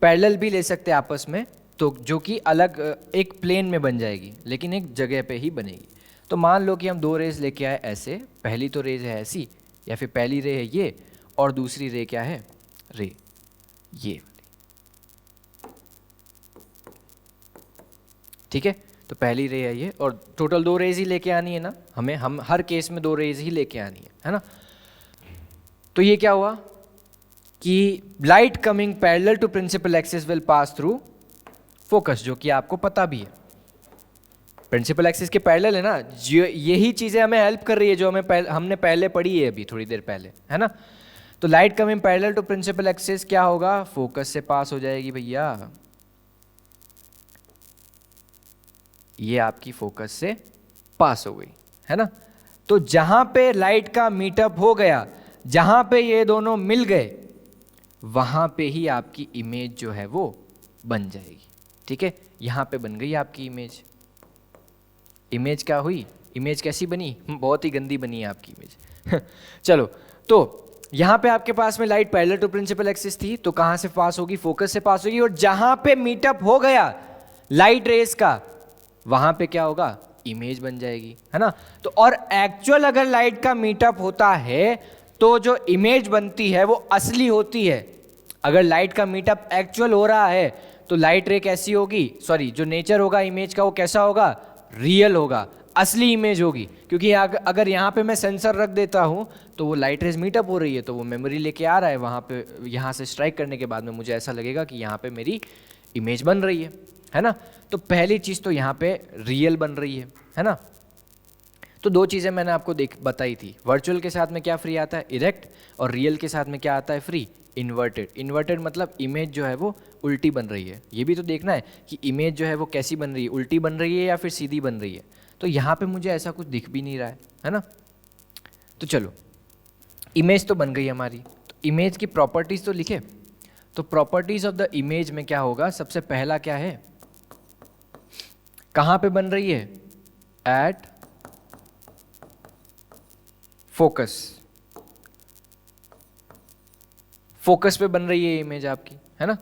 पैरेलल भी ले सकते हैं आपस में, तो जो कि अलग एक प्लेन में बन जाएगी लेकिन एक जगह पे ही बनेगी। तो मान लो कि हम दो रेज लेके आए ऐसे, पहली तो रेज है ऐसी, या फिर पहली रे है ये और दूसरी रे क्या है, रे ये, ठीक है। तो पहली रे है ये, और टोटल दो रेज ही लेके आनी है ना हमें, हम हर केस में दो रेज ही लेके आनी है ना। तो ये क्या हुआ कि light coming parallel to principal axis will pass through focus, जो कि आपको पता भी है प्रिंसिपल एक्सिस के पैरेलल है ना। यही चीजें हमें हेल्प कर रही है जो हमने पहले पढ़ी है अभी थोड़ी देर पहले, है ना। तो light coming parallel to principal axis क्या होगा, फोकस से पास हो जाएगी भैया, ये आपकी फोकस से पास हो गई, है ना। तो जहां पे लाइट का मीटअप हो गया, जहां पे ये दोनों मिल गए, वहां पे ही आपकी इमेज जो है वो बन जाएगी, ठीक है। यहां पे बन गई आपकी इमेज। इमेज क्या हुई, इमेज कैसी बनी, बहुत ही गंदी बनी है आपकी इमेज चलो, तो यहां पे आपके पास में light parallel to principal axis थी, तो कहां से पास होगी, फोकस से पास होगी, और जहां पे मीटअप हो गया लाइट रेस का, वहां पे क्या होगा, इमेज बन जाएगी, है ना। तो और एक्चुअल अगर लाइट का मीटअप होता है तो जो इमेज बनती है वो असली होती है। अगर लाइट का मीटअप एक्चुअल हो रहा है तो लाइट रे कैसी होगी, सॉरी जो नेचर होगा इमेज का वो कैसा होगा, रियल होगा, असली इमेज होगी। क्योंकि अगर यहाँ पे मैं सेंसर रख देता हूँ तो वो लाइट रेज मीटअप हो रही है तो वो मेमोरी लेके आ रहा है वहाँ पे, यहाँ से स्ट्राइक करने के बाद में मुझे ऐसा लगेगा कि यहाँ पे मेरी इमेज बन रही है ना। तो पहली चीज़ तो यहाँ पे रियल बन रही है ना। तो दो चीज़ें मैंने आपको बताई थी, वर्चुअल के साथ में क्या फ्री आता है, इरेक्ट, और रियल के साथ में क्या आता है, फ्री, इन्वर्टेड। इन्वर्टेड मतलब इमेज जो है वो उल्टी बन रही है। ये भी तो देखना है कि इमेज जो है वो कैसी बन रही है, उल्टी बन रही है या फिर सीधी बन रही है। तो यहाँ पे मुझे ऐसा कुछ दिख भी नहीं रहा है ना। तो चलो इमेज तो बन गई हमारी, तो इमेज की प्रॉपर्टीज तो लिखे। तो प्रॉपर्टीज ऑफ द इमेज में क्या होगा, सबसे पहला क्या है, कहाँ पे बन रही है, एट फोकस, फोकस पे बन रही है इमेज आपकी, है ना।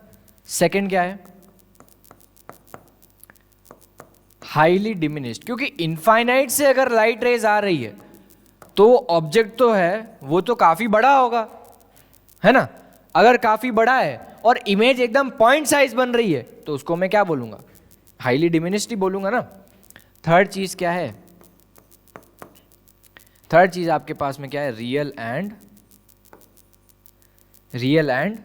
सेकंड क्या है, हाईली डिमिनिश्ड, क्योंकि इनफाइनाइट से अगर लाइट रेज आ रही है तो ऑब्जेक्ट तो है वो तो काफी बड़ा होगा, है ना। अगर काफी बड़ा है और इमेज एकदम पॉइंट साइज बन रही है तो उसको मैं क्या बोलूंगा, हाईली डिमिनिश्ड ही बोलूंगा ना। थर्ड चीज क्या है, थर्ड चीज आपके पास में क्या है, रियल एंड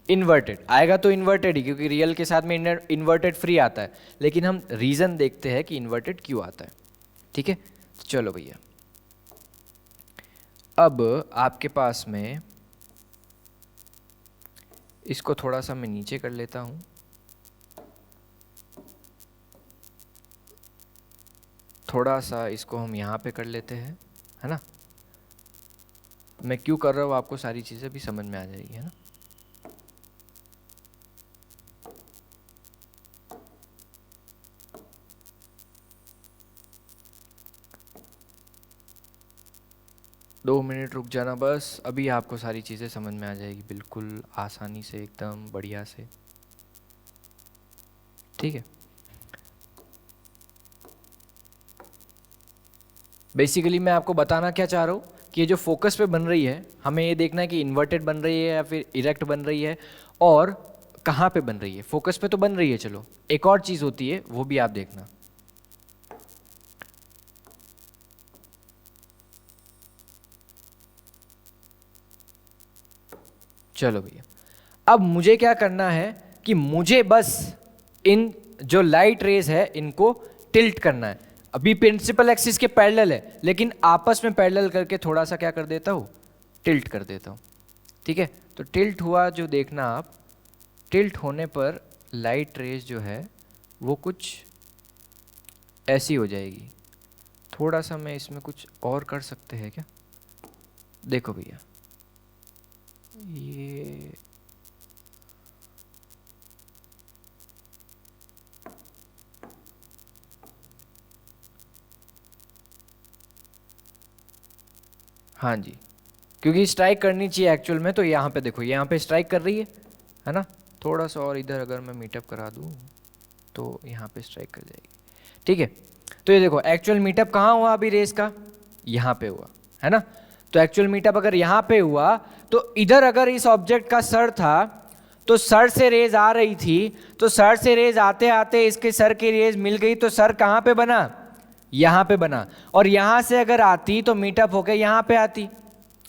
इन्वर्टेड आएगा तो इन्वर्टेड ही, क्योंकि रियल के साथ में इन्वर्टेड फ्री आता है, लेकिन हम रीज़न देखते हैं कि इन्वर्टेड क्यों आता है। ठीक है, चलो भैया, अब आपके पास में इसको थोड़ा सा मैं नीचे कर लेता हूँ। थोड़ा सा इसको हम यहाँ पे कर लेते हैं, है ना। मैं क्यों कर रहा हूँ आपको सारी चीज़ें भी समझ में आ जाएगी, है ना। दो मिनट रुक जाना बस, अभी आपको सारी चीज़ें समझ में आ जाएगी बिल्कुल आसानी से, एकदम बढ़िया से। ठीक है, बेसिकली मैं आपको बताना क्या चाह रहा हूँ कि ये जो फोकस पे बन रही है, हमें ये देखना है कि इन्वर्टेड बन रही है या फिर इरेक्ट बन रही है, और कहाँ पे बन रही है। फोकस पे तो बन रही है, चलो एक और चीज़ होती है वो भी आप देखना। चलो भैया, अब मुझे क्या करना है कि मुझे बस इन जो लाइट रेज है इनको टिल्ट करना है। अभी प्रिंसिपल एक्सिस के पैरेलल है, लेकिन आपस में पैरेलल करके थोड़ा सा क्या कर देता हूँ, टिल्ट कर देता हूँ। ठीक है, तो टिल्ट हुआ जो देखना आप, टिल्ट होने पर लाइट रेज जो है वो कुछ ऐसी हो जाएगी। थोड़ा सा मैं इसमें कुछ और कर सकते हैं क्या, देखो भैया, ये हाँ जी, क्योंकि स्ट्राइक करनी चाहिए एक्चुअल में, तो यहाँ पे देखो, यहाँ पे स्ट्राइक कर रही है ना। थोड़ा सा और इधर अगर मैं मीटअप करा दूँ तो यहाँ पे स्ट्राइक कर जाएगी। ठीक है, तो ये देखो एक्चुअल मीटअप कहाँ हुआ अभी रेस का, यहाँ पे हुआ, है ना। तो एक्चुअल मीटअप अगर यहाँ पे हुआ तो इधर अगर इस ऑब्जेक्ट का सर था तो सर से रेज आ रही थी, तो सर से रेज आते आते इसके सर की रेज मिल गई, तो सर कहाँ पे बना, यहाँ पे बना। और यहाँ से अगर आती तो मीटअप होकर यहाँ पे आती,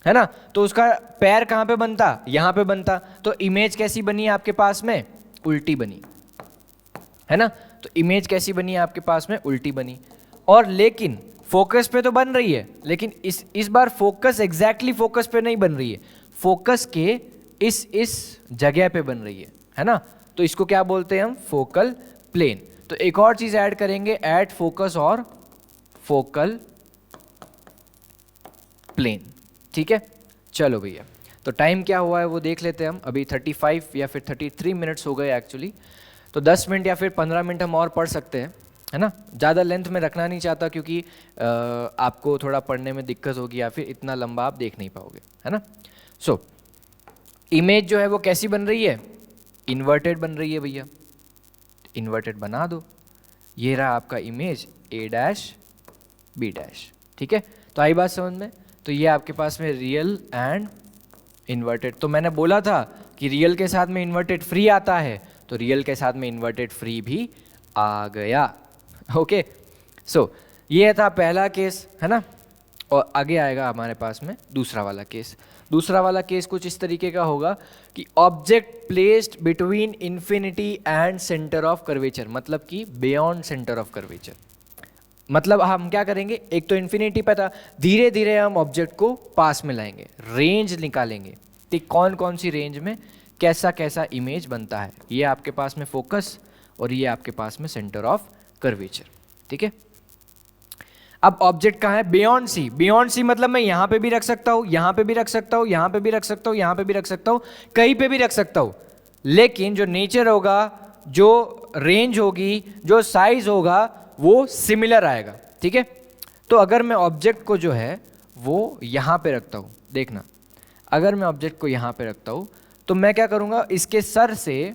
है ना। तो उसका पैर कहाँ पे बनता, यहाँ पे बनता। तो इमेज कैसी बनी आपके पास में, उल्टी बनी, है ना। तो इमेज कैसी बनी आपके पास में, उल्टी बनी। और लेकिन फोकस पे तो बन रही है, लेकिन इस बार फोकस एग्जैक्टली फोकस पे नहीं बन रही है, फोकस के इस जगह पे बन रही है ना। तो इसको क्या बोलते हैं हम, फोकल प्लेन। तो एक और चीज ऐड करेंगे, एट फोकस और फोकल प्लेन। ठीक है, चलो भैया, तो टाइम क्या हुआ है वो देख लेते हैं हम। अभी 35 या फिर 33 मिनट्स हो गए एक्चुअली, तो 10 मिनट या फिर 15 मिनट हम और पढ़ सकते हैं, है ना। ज़्यादा लेंथ में रखना नहीं चाहता, क्योंकि आपको थोड़ा पढ़ने में दिक्कत होगी या फिर इतना लंबा आप देख नहीं पाओगे, है ना। सो इमेज जो है वो कैसी बन रही है, इन्वर्टेड बन रही है भैया, इन्वर्टेड बना दो। ये रहा आपका image A dash B dash. ठीक है, तो आई बात समझ में। तो ये आपके पास में रियल एंड इन्वर्टेड। तो मैंने बोला था कि रियल के साथ में इन्वर्टेड फ्री आता है, तो रियल के साथ में इन्वर्टेड फ्री भी आ गया। ओके, सो ये था पहला केस, है ना। और आगे आएगा हमारे पास में दूसरा वाला केस। दूसरा वाला केस कुछ इस तरीके का होगा कि object placed between infinity and centre of curvature, मतलब कि बियॉन्ड सेंटर ऑफ कर्वेचर। मतलब हम क्या करेंगे, एक तो इन्फिनिटी पे था, धीरे धीरे हम ऑब्जेक्ट को पास में लाएंगे, रेंज निकालेंगे कि कौन कौन सी रेंज में कैसा कैसा इमेज बनता है। ये आपके पास में फोकस और ये आपके पास में सेंटर ऑफ कर्वेचर। ठीक है, अब ऑब्जेक्ट कहाँ है, बियॉन्ड सी। बियॉन्ड सी मतलब मैं यहाँ पे भी रख सकता हूँ, यहाँ पे भी रख सकता हूँ, यहाँ पे भी रख सकता हूँ, यहाँ पे भी रख सकता हूँ, कहीं पे भी रख सकता हूँ, लेकिन जो नेचर होगा, जो रेंज होगी, जो साइज होगा, वो सिमिलर आएगा। ठीक है, तो अगर मैं ऑब्जेक्ट को जो है वो यहाँ पे रखता हूँ, देखना, अगर मैं ऑब्जेक्ट को यहाँ पे रखता हूँ तो मैं क्या करूँगा, इसके सर से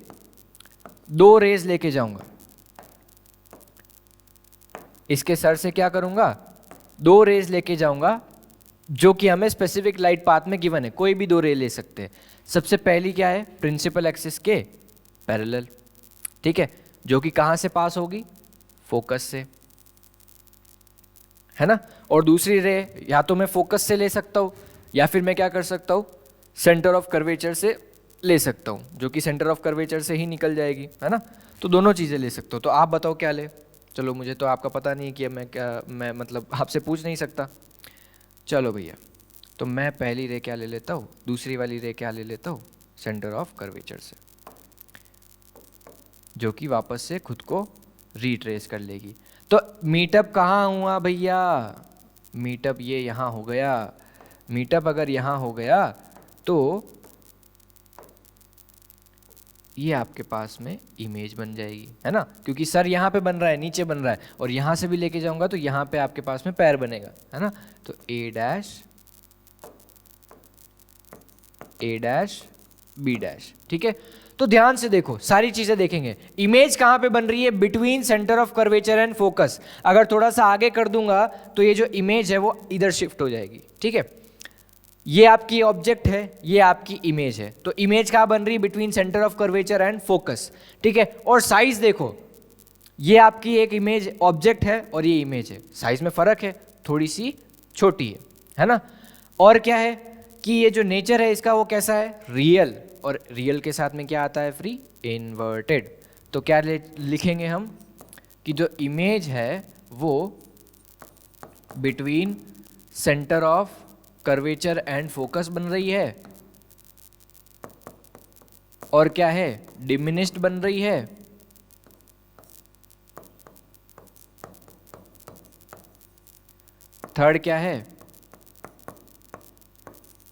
2 रेज लेके जाऊँगा, इसके सर से क्या करूँगा, 2 रेज लेके जाऊँगा, जो कि हमें स्पेसिफिक लाइट पाथ में गिवन है, कोई भी 2 रे ले सकते हैं। सबसे पहली क्या है, प्रिंसिपल एक्सिस के पैरेलल, ठीक है, जो कि कहाँ से पास होगी, फोकस से, है ना। और दूसरी रे या तो मैं फोकस से ले सकता हूँ, या फिर मैं क्या कर सकता हूँ, सेंटर ऑफ कर्वेचर से ले सकता हूँ, जो कि सेंटर ऑफ कर्वेचर से ही निकल जाएगी, है ना। तो दोनों चीज़ें ले सकता हूँ। तो आप बताओ क्या ले। चलो, मुझे तो आपका पता नहीं कि मैं मतलब आपसे पूछ नहीं सकता। चलो भैया, तो मैं पहली रे क्या ले लेता हूँ, दूसरी वाली रे क्या ले लेता हूँ, सेंटर ऑफ कर्वेचर से, जो कि वापस से खुद को रिट्रेस कर लेगी। तो मीटअप कहाँ हुआ भैया, मीटअप ये यहाँ हो गया। मीटअप अगर यहाँ हो गया तो ये आपके पास में इमेज बन जाएगी, है ना, क्योंकि सर यहाँ पे बन रहा है, नीचे बन रहा है, और यहाँ से भी लेके जाऊंगा तो यहाँ पे आपके पास में पैर बनेगा, है ना। तो ए डैश बी डैश, ठीक है। तो ध्यान से देखो, सारी चीजें देखेंगे। इमेज कहाँ पे बन रही है, between centre of curvature and focus. अगर थोड़ा सा आगे कर दूंगा तो ये जो इमेज है वो इधर शिफ्ट हो जाएगी, ठीक है। ये आपकी ऑब्जेक्ट है, ये आपकी इमेज है। तो इमेज कहाँ बन रही है, between centre of curvature and focus, ठीक है। और साइज देखो, ये आपकी एक इमेज ऑब्जेक्ट है और ये इमेज है, साइज में फर्क है, थोड़ी सी छोटी है ना। और क्या है कि ये जो नेचर है इसका वो कैसा है, रियल, और रियल के साथ में क्या आता है, फ्री इन्वर्टेड। तो क्या लिखेंगे हम कि जो इमेज है वो between centre of curvature and focus बन रही है, और क्या है, डिमिनिश्ड बन रही है, थर्ड क्या है,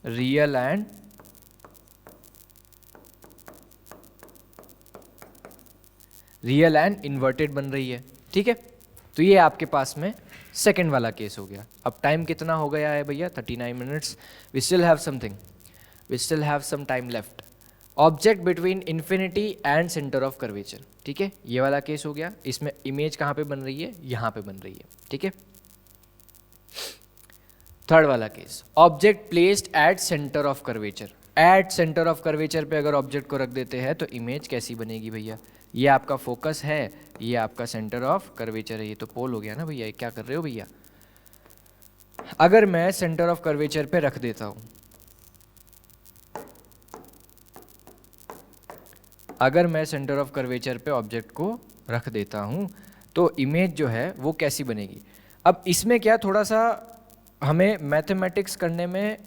रियल एंड इन्वर्टेड बन रही है, ठीक है। तो ये आपके पास में सेकंड वाला केस हो गया। अब टाइम कितना हो गया है भैया, 39 minutes. We still have some time left. Object between infinity and centre of curvature, ठीक है, ये वाला केस हो गया। इसमें इमेज कहाँ पे बन रही है, यहाँ पे बन रही है, ठीक है। थर्ड वाला case, object placed at centre of curvature. At centre of curvature पे अगर ऑब्जेक्ट को रख देते हैं तो इमेज कैसी बनेगी भैया, ये आपका फोकस है, ये आपका सेंटर ऑफ कर्वेचर है। ये तो पोल हो गया ना भैया, क्या कर रहे हो भैया। अगर मैं सेंटर ऑफ कर्वेचर पे रख देता हूं, अगर मैं सेंटर ऑफ कर्वेचर पे ऑब्जेक्ट को रख देता हूं तो इमेज जो है वो कैसी बनेगी। अब इसमें क्या, थोड़ा सा हमें मैथमेटिक्स करने में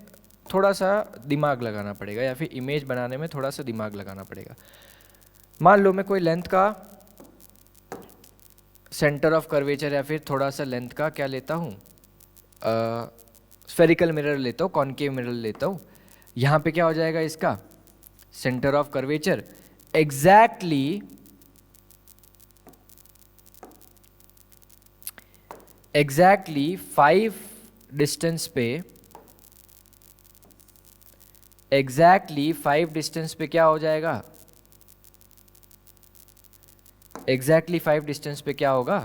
थोड़ा सा दिमाग लगाना पड़ेगा, या फिर इमेज बनाने में थोड़ा सा दिमाग लगाना पड़ेगा। मान लो मैं कोई लेंथ का सेंटर ऑफ कर्वेचर या फिर थोड़ा सा लेंथ का क्या लेता हूँ, स्फेरिकल मिरर लेता हूँ, कॉनकेव मिरर लेता हूँ। यहाँ पे क्या हो जाएगा इसका centre of curvature exactly exactly 5 distance पे, एग्जैक्टली 5 डिस्टेंस पे क्या हो जाएगा, एग्जैक्टली 5 डिस्टेंस पे क्या होगा,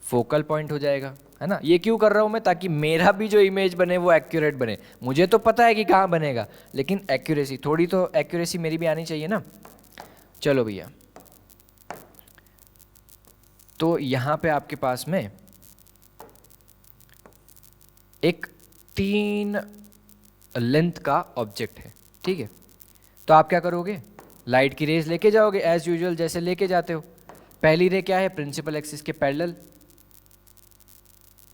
फोकल पॉइंट हो जाएगा, है ना। ये क्यों कर रहा हूं मैं, ताकि मेरा भी जो इमेज बने वो एक्यूरेट बने। मुझे तो पता है कि कहाँ बनेगा, लेकिन एक्यूरेसी, थोड़ी तो एक्यूरेसी मेरी भी आनी चाहिए ना। चलो भैया, तो यहाँ पे आपके पास में एक 3 लेंथ का ऑब्जेक्ट है, ठीक है। तो आप क्या करोगे, लाइट की रेज लेके जाओगे एज यूजुअल, जैसे लेके जाते हो। पहली रे क्या है, प्रिंसिपल एक्सिस के पैरेलल,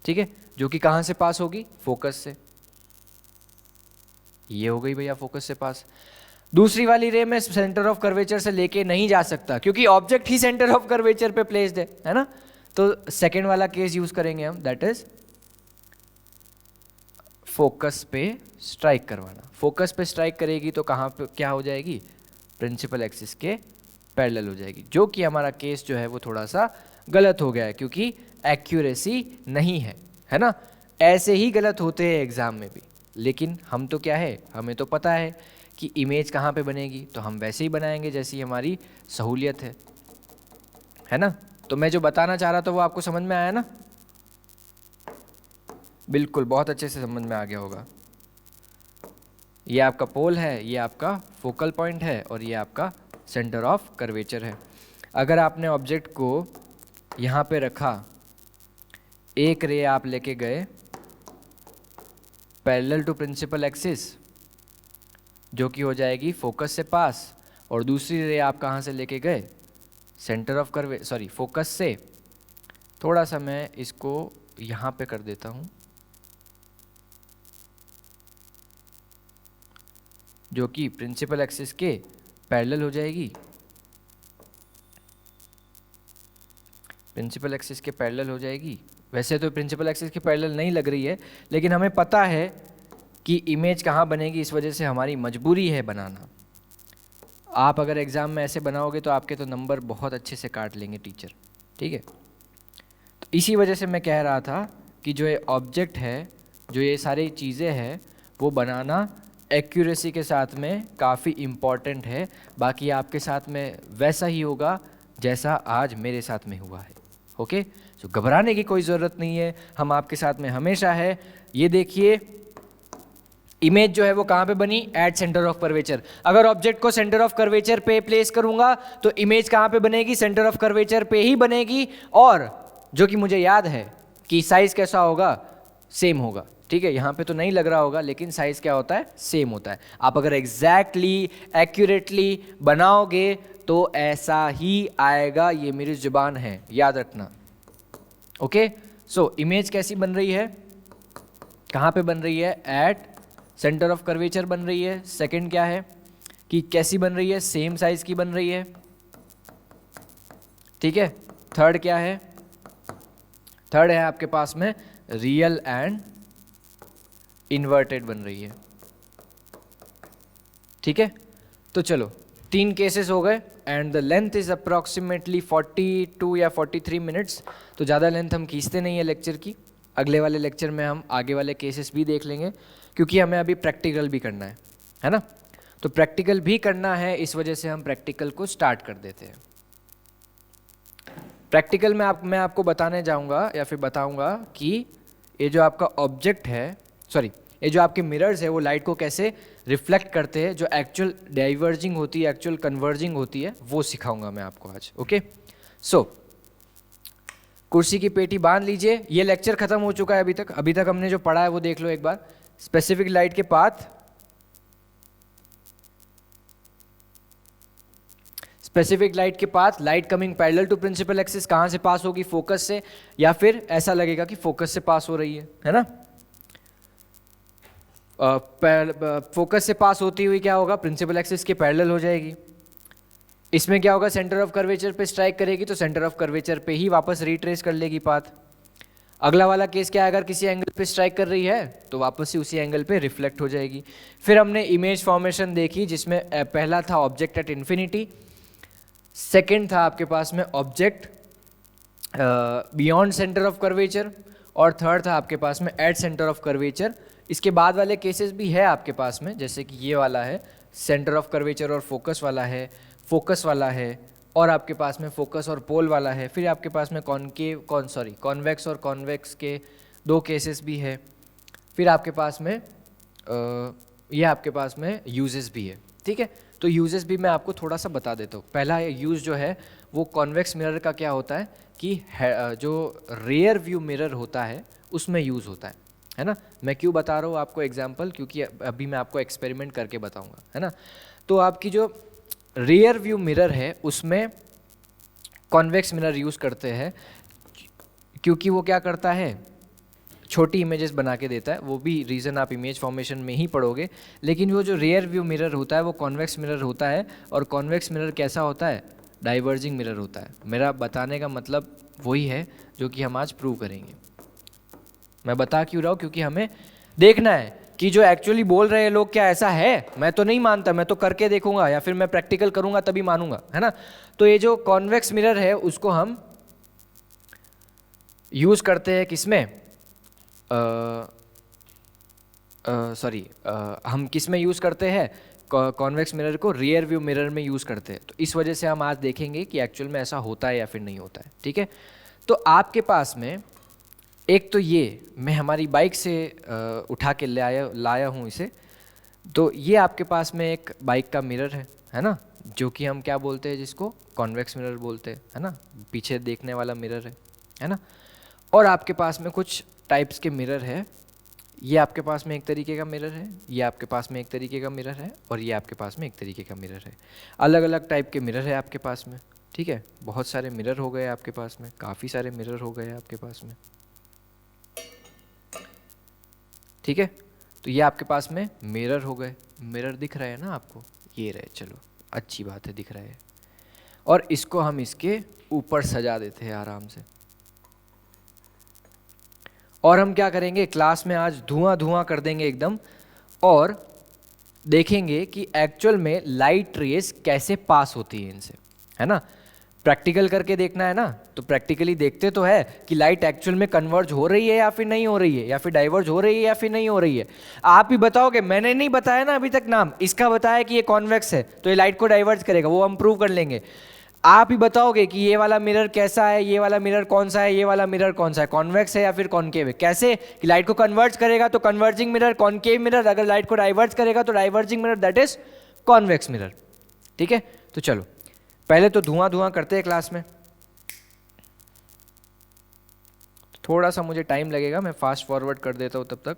ठीक है, जो कि कहां से पास होगी, फोकस से। ये हो गई भैया फोकस से पास। दूसरी वाली रे में सेंटर ऑफ कर्वेचर से लेके नहीं जा सकता, क्योंकि object he centre of curvature पे प्लेस्ड है ना। तो सेकेंड वाला केस यूज करेंगे हम, दैट इज फोकस पे स्ट्राइक करवाना। फोकस पे स्ट्राइक करेगी तो कहाँ पे क्या हो जाएगी, प्रिंसिपल एक्सिस के पैरेलल हो जाएगी, जो कि हमारा केस जो है वो थोड़ा सा गलत हो गया है, क्योंकि एक्यूरेसी नहीं है ना। ऐसे ही गलत होते हैं एग्जाम में भी, लेकिन हम तो क्या है, हमें तो पता है कि इमेज कहाँ पे बनेगी, तो हम वैसे ही बनाएंगे जैसी हमारी सहूलियत है ना। तो मैं जो बताना चाह रहा था वो आपको समझ में आया ना, बिल्कुल बहुत अच्छे से समझ में आ गया होगा। ये आपका पोल है, ये आपका फोकल पॉइंट है, और ये आपका सेंटर ऑफ कर्वेचर है। अगर आपने ऑब्जेक्ट को यहाँ पे रखा, एक रे आप लेके गए पैरेलल टू प्रिंसिपल एक्सिस, जो कि हो जाएगी फोकस से पास, और दूसरी रे आप कहाँ से लेके गए, centre of curve sorry focus से। थोड़ा सा मैं इसको यहाँ पे कर देता हूँ, जो कि प्रिंसिपल एक्सिस के पैरेलल हो जाएगी, प्रिंसिपल एक्सिस के पैरेलल हो जाएगी। वैसे तो प्रिंसिपल एक्सिस के पैरेलल नहीं लग रही है, लेकिन हमें पता है कि इमेज कहाँ बनेगी, इस वजह से हमारी मजबूरी है बनाना। आप अगर एग्ज़ाम में ऐसे बनाओगे तो आपके तो नंबर बहुत अच्छे से काट लेंगे टीचर, ठीक है। तो इसी वजह से मैं कह रहा था कि जो ये ऑब्जेक्ट है, जो ये सारी चीज़ें हैं, वो बनाना एक्यूरेसी के साथ में काफ़ी इम्पॉर्टेंट है। बाकी आपके साथ में वैसा ही होगा जैसा आज मेरे साथ में हुआ है, ओके। तो घबराने की कोई ज़रूरत नहीं है, हम आपके साथ में हमेशा है। ये देखिए इमेज जो है वो कहाँ पे बनी, एट सेंटर ऑफ कर्वेचर। अगर ऑब्जेक्ट को सेंटर ऑफ कर्वेचर पे प्लेस करूंगा तो इमेज कहाँ पे बनेगी, सेंटर ऑफ कर्वेचर पे ही बनेगी। और जो कि मुझे याद है कि साइज कैसा होगा, सेम होगा, ठीक है। यहाँ पे तो नहीं लग रहा होगा, लेकिन साइज क्या होता है, सेम होता है। आप अगर एग्जैक्टली एक्यूरेटली बनाओगे तो ऐसा ही आएगा, ये मेरी जुबान है, याद रखना, ओके। सो इमेज कैसी बन रही है, कहाँ पे बन रही है, एट सेंटर ऑफ कर्वेचर बन रही है। सेकंड क्या है कि कैसी बन रही है, सेम साइज की बन रही है, ठीक है। थर्ड क्या है, थर्ड है आपके पास में रियल एंड इन्वर्टेड बन रही है, ठीक है। तो चलो 3 केसेस हो गए and the length is approximately 42 या 43 मिनट्स। तो ज़्यादा लेंथ हम खींचते नहीं है लेक्चर की। अगले वाले लेक्चर में हम आगे वाले केसेस भी देख लेंगे, क्योंकि हमें अभी प्रैक्टिकल भी करना है ना। तो प्रैक्टिकल भी करना है, इस वजह से हम प्रैक्टिकल को स्टार्ट कर देते हैं। प्रैक्टिकल में मैं आपको बताने जाऊंगा या फिर बताऊंगा कि ये जो आपका ऑब्जेक्ट है, सॉरी ये जो आपके मिरर्स है, वो लाइट को कैसे रिफ्लेक्ट करते हैं, जो एक्चुअल डाइवर्जिंग होती है, एक्चुअल कन्वर्जिंग होती है, वो सिखाऊंगा मैं आपको आज, ओके। सो कुर्सी की पेटी बांध लीजिए। ये लेक्चर खत्म हो चुका है अभी तक हमने जो पढ़ा है वो देख लो एक बार। स्पेसिफिक लाइट के पाथ, स्पेसिफिक लाइट के path, light coming parallel to principal axis, कहां से पास होगी, फोकस से, या फिर ऐसा लगेगा कि फोकस से पास हो रही है ना। फोकस से पास होती हुई क्या होगा, प्रिंसिपल एक्सिस के पैरेलल हो जाएगी। इसमें क्या होगा, सेंटर ऑफ कर्वेचर पे स्ट्राइक करेगी तो सेंटर ऑफ कर्वेचर पे ही वापस रिट्रेस कर लेगी पाथ। अगला वाला केस क्या है, अगर किसी एंगल पे स्ट्राइक कर रही है तो वापस से उसी एंगल पे रिफ्लेक्ट हो जाएगी। फिर हमने इमेज फॉर्मेशन देखी, जिसमें पहला था ऑब्जेक्ट एट इन्फिनिटी, सेकंड था आपके पास में object beyond centre of curvature, और थर्ड था आपके पास में एट सेंटर ऑफ कर्वेचर। इसके बाद वाले केसेस भी है आपके पास में, जैसे कि ये वाला है सेंटर ऑफ कर्वेचर और फोकस वाला है, फोकस वाला है, और आपके पास में फोकस और पोल वाला है। फिर आपके पास में कॉन्वेक्स और कॉन्वेक्स के 2 केसेस भी है। फिर आपके पास में ये आपके पास में यूजेस भी है, ठीक है। तो यूजेस भी मैं आपको थोड़ा सा बता देता हूँ। पहला यूज़ जो है वो कॉन्वेक्स मिरर का क्या होता है कि जो रेयर व्यू मिरर होता है उसमें यूज़ होता है ना। मैं क्यों बता रहा हूँ आपको एग्जाम्पल, क्योंकि अभी मैं आपको एक्सपेरिमेंट करके बताऊँगा, है ना। तो आपकी जो रियर व्यू मिरर है उसमें कॉन्वेक्स मिरर यूज़ करते हैं, क्योंकि वो क्या करता है, छोटी इमेजेस बना के देता है। वो भी रीज़न आप इमेज फॉर्मेशन में ही पढ़ोगे। लेकिन वो जो रियर व्यू मिरर होता है वो कॉन्वेक्स मिरर होता है, और कॉन्वेक्स मिरर कैसा होता है, डाइवर्जिंग मिरर होता है। मेरा बताने का मतलब वही है जो कि हम आज प्रूव करेंगे। मैं बता क्यों रहा हूँ, क्योंकि हमें देखना है कि जो एक्चुअली बोल रहे हैं लोग क्या ऐसा है। मैं तो नहीं मानता, मैं तो करके देखूंगा या फिर मैं प्रैक्टिकल करूंगा तभी मानूंगा, है ना। तो ये जो कॉन्वेक्स मिरर है उसको हम यूज करते हैं किसमें, हम किस में यूज़ करते हैं, कॉन्वेक्स मिरर को रियर व्यू मिरर में यूज़ करते हैं। तो इस वजह से हम आज देखेंगे कि एक्चुअल में ऐसा होता है या फिर नहीं होता है, ठीक है। तो आपके पास में एक तो ये मैं हमारी बाइक से उठा के लाया हूँ इसे। तो ये आपके पास में एक बाइक का मिरर है ना, जो कि हम क्या बोलते हैं, जिसको कॉन्वेक्स मिरर बोलते हैं, है ना, पीछे देखने वाला मिरर है ना। और आपके पास में कुछ टाइप्स के मिरर है। ये आपके पास में एक तरीके का मिरर है, ये आपके पास में एक तरीके का मिरर है, और ये आपके पास में एक तरीके का मिरर है। अलग अलग टाइप के मिरर है आपके पास में, ठीक है। बहुत सारे मिरर हो गए आपके पास में, काफ़ी सारे मिरर हो गए आपके पास में, ठीक है। तो ये आपके पास में मिरर हो गए। मिरर दिख रहा है ना आपको, ये रहे, चलो अच्छी बात है, दिख रहा है। और इसको हम इसके ऊपर सजा देते हैं आराम से। और हम क्या करेंगे, क्लास में आज धुआं धुआं कर देंगे एकदम, और देखेंगे कि एक्चुअल में लाइट रेस कैसे पास होती है इनसे, है ना। प्रैक्टिकल करके देखना है ना, तो प्रैक्टिकली देखते तो है कि लाइट एक्चुअल में कन्वर्ज हो रही है या फिर नहीं हो रही है, या फिर डाइवर्ज हो रही है या फिर नहीं हो रही है। आप ही बताओगे, मैंने नहीं बताया ना अभी तक नाम इसका, बताया कि ये कॉन्वेक्स है तो ये लाइट को डाइवर्ज करेगा, वो हम प्रूव कर लेंगे। आप ही बताओगे कि ये वाला मिरर कैसा है, ये वाला मिरर कौन सा है, ये वाला मिरर कौन सा है, कॉन्वेक्स है या फिर कॉनकेव है। कैसे कि लाइट को कन्वर्ज करेगा तो कन्वर्जिंग मिरर, कॉनकेव मिरर, अगर लाइट को डाइवर्ज करेगा तो diverging mirror, that is convex mirror, ठीक है। तो चलो पहले तो धुआं धुआं करते हैं क्लास में। थोड़ा सा मुझे टाइम लगेगा, मैं फास्ट फॉरवर्ड कर देता हूं तब तक।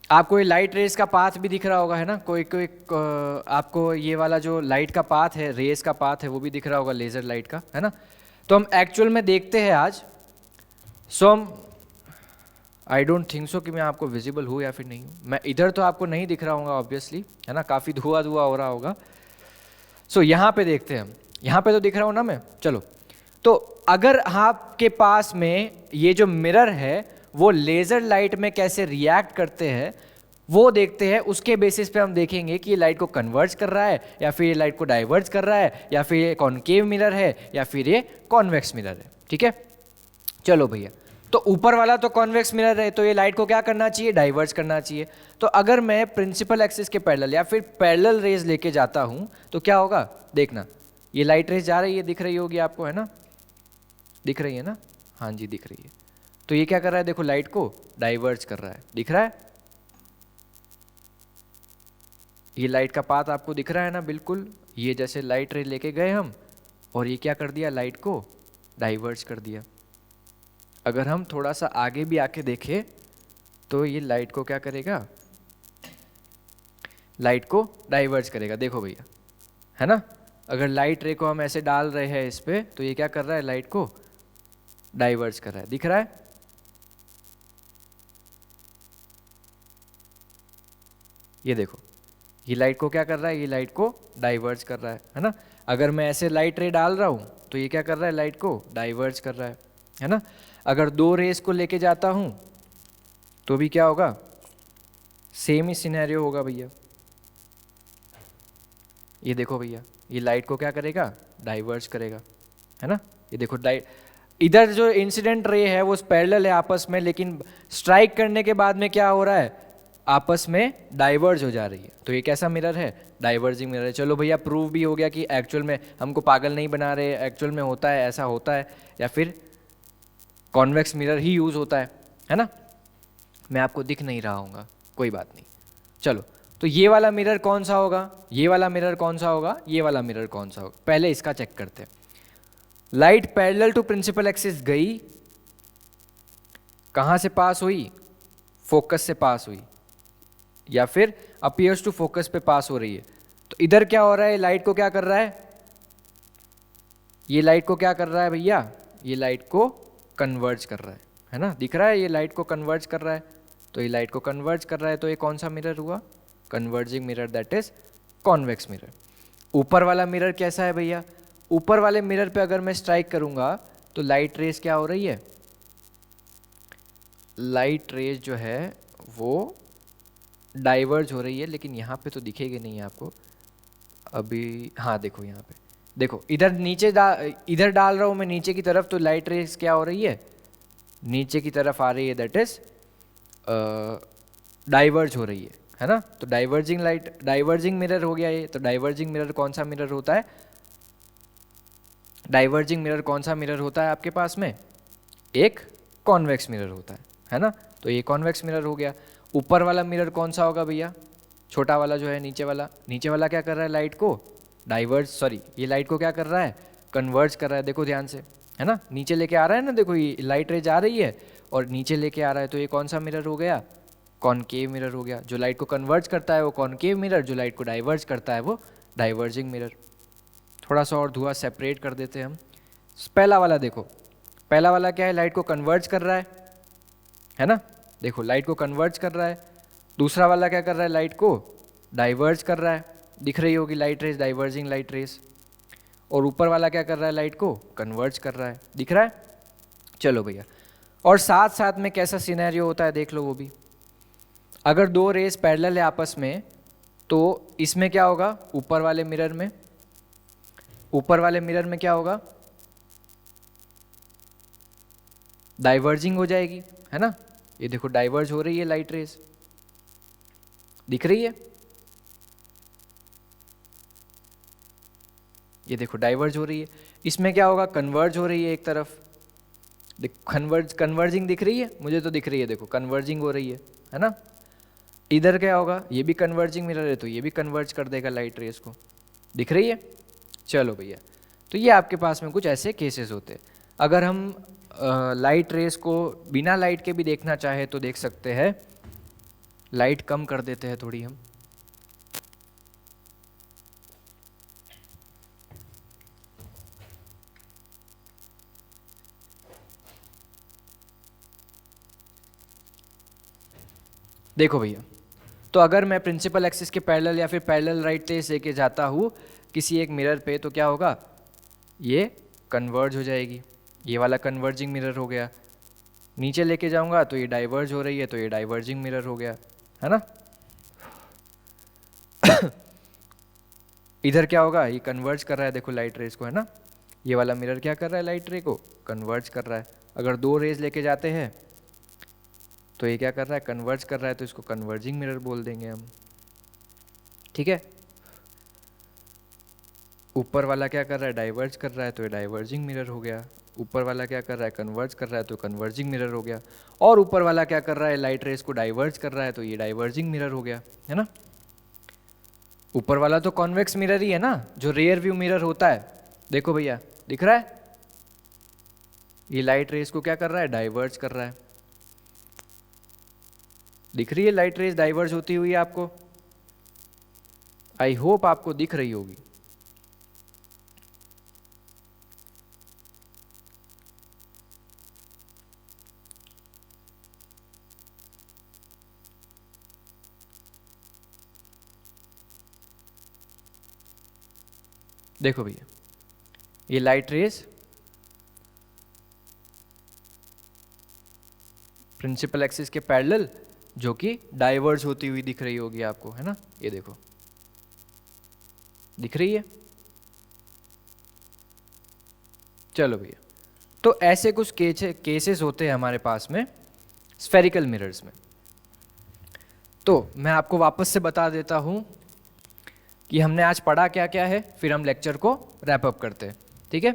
आपको ये लाइट रेस का पाथ भी दिख रहा होगा, है ना। कोई कोई आपको ये वाला जो लाइट का पाथ है, रेस का पाथ है, वो भी दिख रहा होगा लेज़र लाइट का, है ना। तो हम एक्चुअल में देखते हैं आज। हम आई डोंट थिंक सो कि मैं आपको विजिबल हूँ या फिर नहीं हूँ। मैं इधर तो आपको नहीं दिख रहा होगा ऑब्वियसली, है ना, काफ़ी धुआं धुआं हो रहा होगा। यहाँ पे देखते हैं हम, यहाँ पे तो दिख रहा हूँ ना मैं। चलो, तो अगर आपके पास में ये जो मिरर है वो लेज़र लाइट में कैसे रिएक्ट करते हैं वो देखते हैं। उसके बेसिस पे हम देखेंगे कि ये लाइट को कन्वर्ज कर रहा है या फिर ये लाइट को डाइवर्ज कर रहा है, या फिर ये कॉनकेव मिरर है या फिर ये कॉन्वेक्स मिरर है, ठीक है। चलो भैया, तो ऊपर वाला तो कॉन्वेक्स मिरर है, तो ये लाइट को क्या करना चाहिए, डाइवर्ज करना चाहिए। तो अगर मैं प्रिंसिपल एक्सिस के पैरेलल या फिर पैरेलल रेज लेके जाता हूँ तो क्या होगा, देखना। ये लाइट रेज जा रही है, दिख रही होगी आपको, है ना, दिख रही है ना, हाँ जी दिख रही है। तो ये क्या कर रहा है, देखो लाइट को डाइवर्ज कर रहा है, दिख रहा है। ये लाइट का पाथ आपको दिख रहा है ना, बिल्कुल। ये जैसे लाइट रे लेके गए हम, और ये क्या कर दिया, लाइट को डाइवर्ज कर दिया। अगर हम थोड़ा सा आगे भी आके देखें तो ये लाइट को क्या करेगा, लाइट को डाइवर्ज करेगा, देखो भैया, है ना। अगर लाइट रे को हम ऐसे डाल रहे हैं इस पे, तो ये क्या कर रहा है, लाइट को डाइवर्ज कर रहा है, दिख रहा है। ये देखो, ये लाइट को क्या कर रहा है, ये लाइट को डाइवर्ज कर रहा है ना। अगर मैं ऐसे लाइट रे डाल रहा हूँ तो ये क्या कर रहा है, लाइट को डाइवर्ज कर रहा है ना। अगर दो रेस को लेके जाता हूँ तो भी क्या होगा, सेम ही सिनेरियो होगा भैया। ये देखो भैया, ये लाइट को क्या करेगा, डाइवर्ज करेगा, है ना। ये देखो इधर जो इंसिडेंट रे है वो पैरेलल है आपस में, लेकिन स्ट्राइक करने के बाद में क्या हो रहा है, आपस में डाइवर्ज हो जा रही है। तो ये कैसा मिरर है, डाइवर्जिंग मिरर है। चलो भैया, प्रूव भी हो गया कि एक्चुअल में हमको पागल नहीं बना रहे, एक्चुअल में होता है, ऐसा होता है, या फिर कॉन्वेक्स मिरर ही यूज होता है ना। मैं आपको दिख नहीं रहा हूँगा, कोई बात नहीं। चलो, तो ये वाला मिरर कौन सा होगा, ये वाला मिरर कौन सा होगा, ये वाला मिरर कौन सा होगा, पहले इसका चेक करते हैं। Light parallel to principal axis गई, कहां से पास हुई, फोकस से पास हुई, या फिर अपीयर्स टू फोकस पे पास हो रही है। तो इधर क्या हो रहा है, लाइट को क्या कर रहा है, ये लाइट को क्या कर रहा है भैया, ये लाइट को कन्वर्ज कर रहा है ना, दिख रहा है, ये लाइट को कन्वर्ज कर रहा है। तो ये लाइट को कन्वर्ज कर रहा है, तो ये कौन सा मिरर हुआ, converging mirror, that is convex mirror. ऊपर वाला मिरर कैसा है भैया, ऊपर वाले मिरर पे अगर मैं स्ट्राइक करूंगा तो लाइट रेस क्या हो रही है, लाइट रेस जो है वो डाइवर्ज हो रही है, लेकिन यहाँ पे तो दिखेगी नहीं आपको, अभी हाँ देखो यहाँ पे, देखो इधर इधर डाल रहा हूँ मैं नीचे की तरफ, तो लाइट रेस क्या हो रही है, नीचे की तरफ आ रही है, दैट इज डाइवर्ज हो रही है ना। तो डाइवर्जिंग मिरर हो गया ये। तो डाइवर्जिंग मिरर कौन सा मिरर होता है, डाइवर्जिंग मिरर कौन सा मिरर होता है आपके पास में, एक कॉन्वेक्स मिरर होता है ना। तो ये कॉन्वेक्स मिरर हो गया। ऊपर वाला मिरर कौन सा होगा भैया, छोटा वाला जो है नीचे वाला क्या कर रहा है, लाइट को ये लाइट को क्या कर रहा है, कन्वर्ज कर रहा है। देखो ध्यान से, है ना, नीचे लेके आ रहा है ना, देखो ये लाइट रे जा रही है और नीचे लेके आ रहा है। तो ये कौन सा मिरर हो गया, कॉनकेव मिरर हो गया। जो लाइट को कन्वर्ज करता है वो कॉनकेव मिरर, जो लाइट को डाइवर्ज करता है वो डाइवर्जिंग मिरर। थोड़ा सा और धुआं सेपरेट कर देते हैं हम। पहला वाला देखो, पहला वाला क्या है, लाइट को कन्वर्ज कर रहा है ना, देखो लाइट को कन्वर्ज कर रहा है। दूसरा वाला क्या कर रहा है, लाइट को डाइवर्ज कर रहा है, दिख रही होगी light rays, diverging light rays. और ऊपर वाला क्या कर रहा है, लाइट को कन्वर्ज कर रहा है, दिख रहा है। चलो भैया, और साथ साथ में कैसा सिनेरियो होता है देख लो वो भी। अगर दो रेस पैरेलल है आपस में, तो इसमें क्या होगा, ऊपर वाले मिरर में क्या होगा, डाइवर्जिंग हो जाएगी, है ना। ये देखो डाइवर्ज हो रही है लाइट रेस, दिख रही है, ये देखो डाइवर्ज हो रही है। इसमें क्या होगा, कन्वर्ज हो रही है एक तरफ, कन्वर्जिंग दिख रही है, मुझे तो दिख रही है, देखो कन्वर्जिंग हो रही है ना। इधर क्या होगा, ये भी कन्वर्जिंग मिरर है, तो ये भी कन्वर्ज कर देगा लाइट रेस को, दिख रही है। चलो भैया, तो ये आपके पास में कुछ ऐसे केसेस होते हैं। अगर हम लाइट रेस को बिना लाइट के भी देखना चाहे तो देख सकते हैं। लाइट कम कर देते हैं थोड़ी हम, देखो भैया। तो अगर मैं प्रिंसिपल एक्सिस के पैरेलल या फिर पैरेलल राइट रेस लेके जाता हूँ किसी एक मिरर पे, तो क्या होगा, ये कन्वर्ज हो जाएगी, ये वाला कन्वर्जिंग मिरर हो गया। नीचे लेके जाऊंगा तो ये डाइवर्ज हो रही है, तो ये डाइवर्जिंग मिरर हो गया, है ना। इधर क्या होगा, ये कन्वर्ज कर रहा है, देखो लाइट रेस को, है ना। ये वाला मिरर क्या कर रहा है, लाइट रे को कन्वर्ज कर रहा है। अगर दो रेज लेके जाते हैं तो ये क्या कर रहा है, कन्वर्ज कर रहा है, तो इसको कन्वर्जिंग मिरर बोल देंगे हम, ठीक है। ऊपर वाला क्या कर रहा है, डाइवर्ज कर रहा है, तो ये डाइवर्जिंग मिरर हो गया। ऊपर वाला क्या कर रहा है, कन्वर्ज कर रहा है, तो कन्वर्जिंग मिरर हो गया। और ऊपर वाला क्या कर रहा है, लाइट रेस को डाइवर्ज कर रहा है, तो ये डाइवर्जिंग मिरर हो गया, है ना। ऊपर वाला तो कॉन्वेक्स मिरर ही है ना, जो रियर व्यू मिरर होता है। देखो भैया, दिख रहा है, ये लाइट रेस को क्या कर रहा है, डाइवर्ज कर रहा है, दिख रही है लाइट रेस डाइवर्ज होती हुई आपको। आई होप आपको दिख रही होगी। देखो भैया, ये लाइट रेस प्रिंसिपल एक्सिस के पैरेलल जो कि डाइवर्ज होती हुई दिख रही होगी आपको, है ना। ये देखो दिख रही है। चलो भैया, तो ऐसे कुछ केसेस होते हैं हमारे पास में स्फेरिकल मिरर्स में। तो मैं आपको वापस से बता देता हूं कि हमने आज पढ़ा क्या क्या है, फिर हम लेक्चर को रैप अप करते हैं, ठीक है।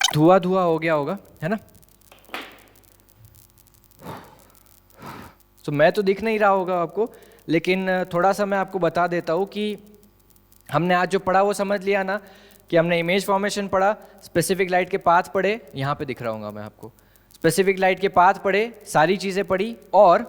धुआं धुआं हो गया होगा, है ना। तो मैं तो दिख नहीं रहा होगा आपको, लेकिन थोड़ा सा मैं आपको बता देता हूँ कि हमने आज जो पढ़ा वो समझ लिया ना, कि हमने इमेज फॉर्मेशन पढ़ा, स्पेसिफिक लाइट के पाथ पढ़े, यहाँ पे दिख रहा हूँ मैं आपको, स्पेसिफिक लाइट के पाथ पढ़े, सारी चीज़ें पढ़ी और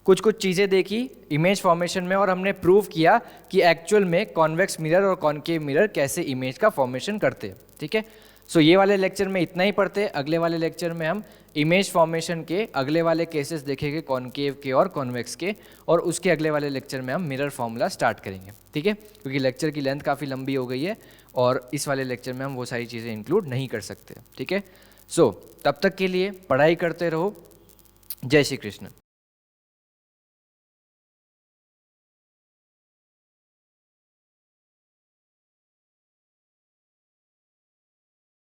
कुछ कुछ चीज़ें देखी इमेज फॉर्मेशन में, और हमने प्रूव किया कि एक्चुअल में कॉन्वेक्स मिरर और कॉनकेव मिरर कैसे इमेज का फॉर्मेशन करते हैं, ठीक है। सो ये वाले लेक्चर में इतना ही पढ़ते हैं। अगले वाले लेक्चर में हम इमेज फॉर्मेशन के अगले वाले केसेस देखेंगे, कॉनकेव के और कॉन्वेक्स के, और उसके अगले वाले लेक्चर में हम मिरर फॉर्मूला स्टार्ट करेंगे, ठीक है। क्योंकि लेक्चर की लेंथ काफ़ी लंबी हो गई है और इस वाले लेक्चर में हम वो सारी चीज़ें इंक्लूड नहीं कर सकते, ठीक है। सो तब तक के लिए पढ़ाई करते रहो, जय श्री कृष्ण।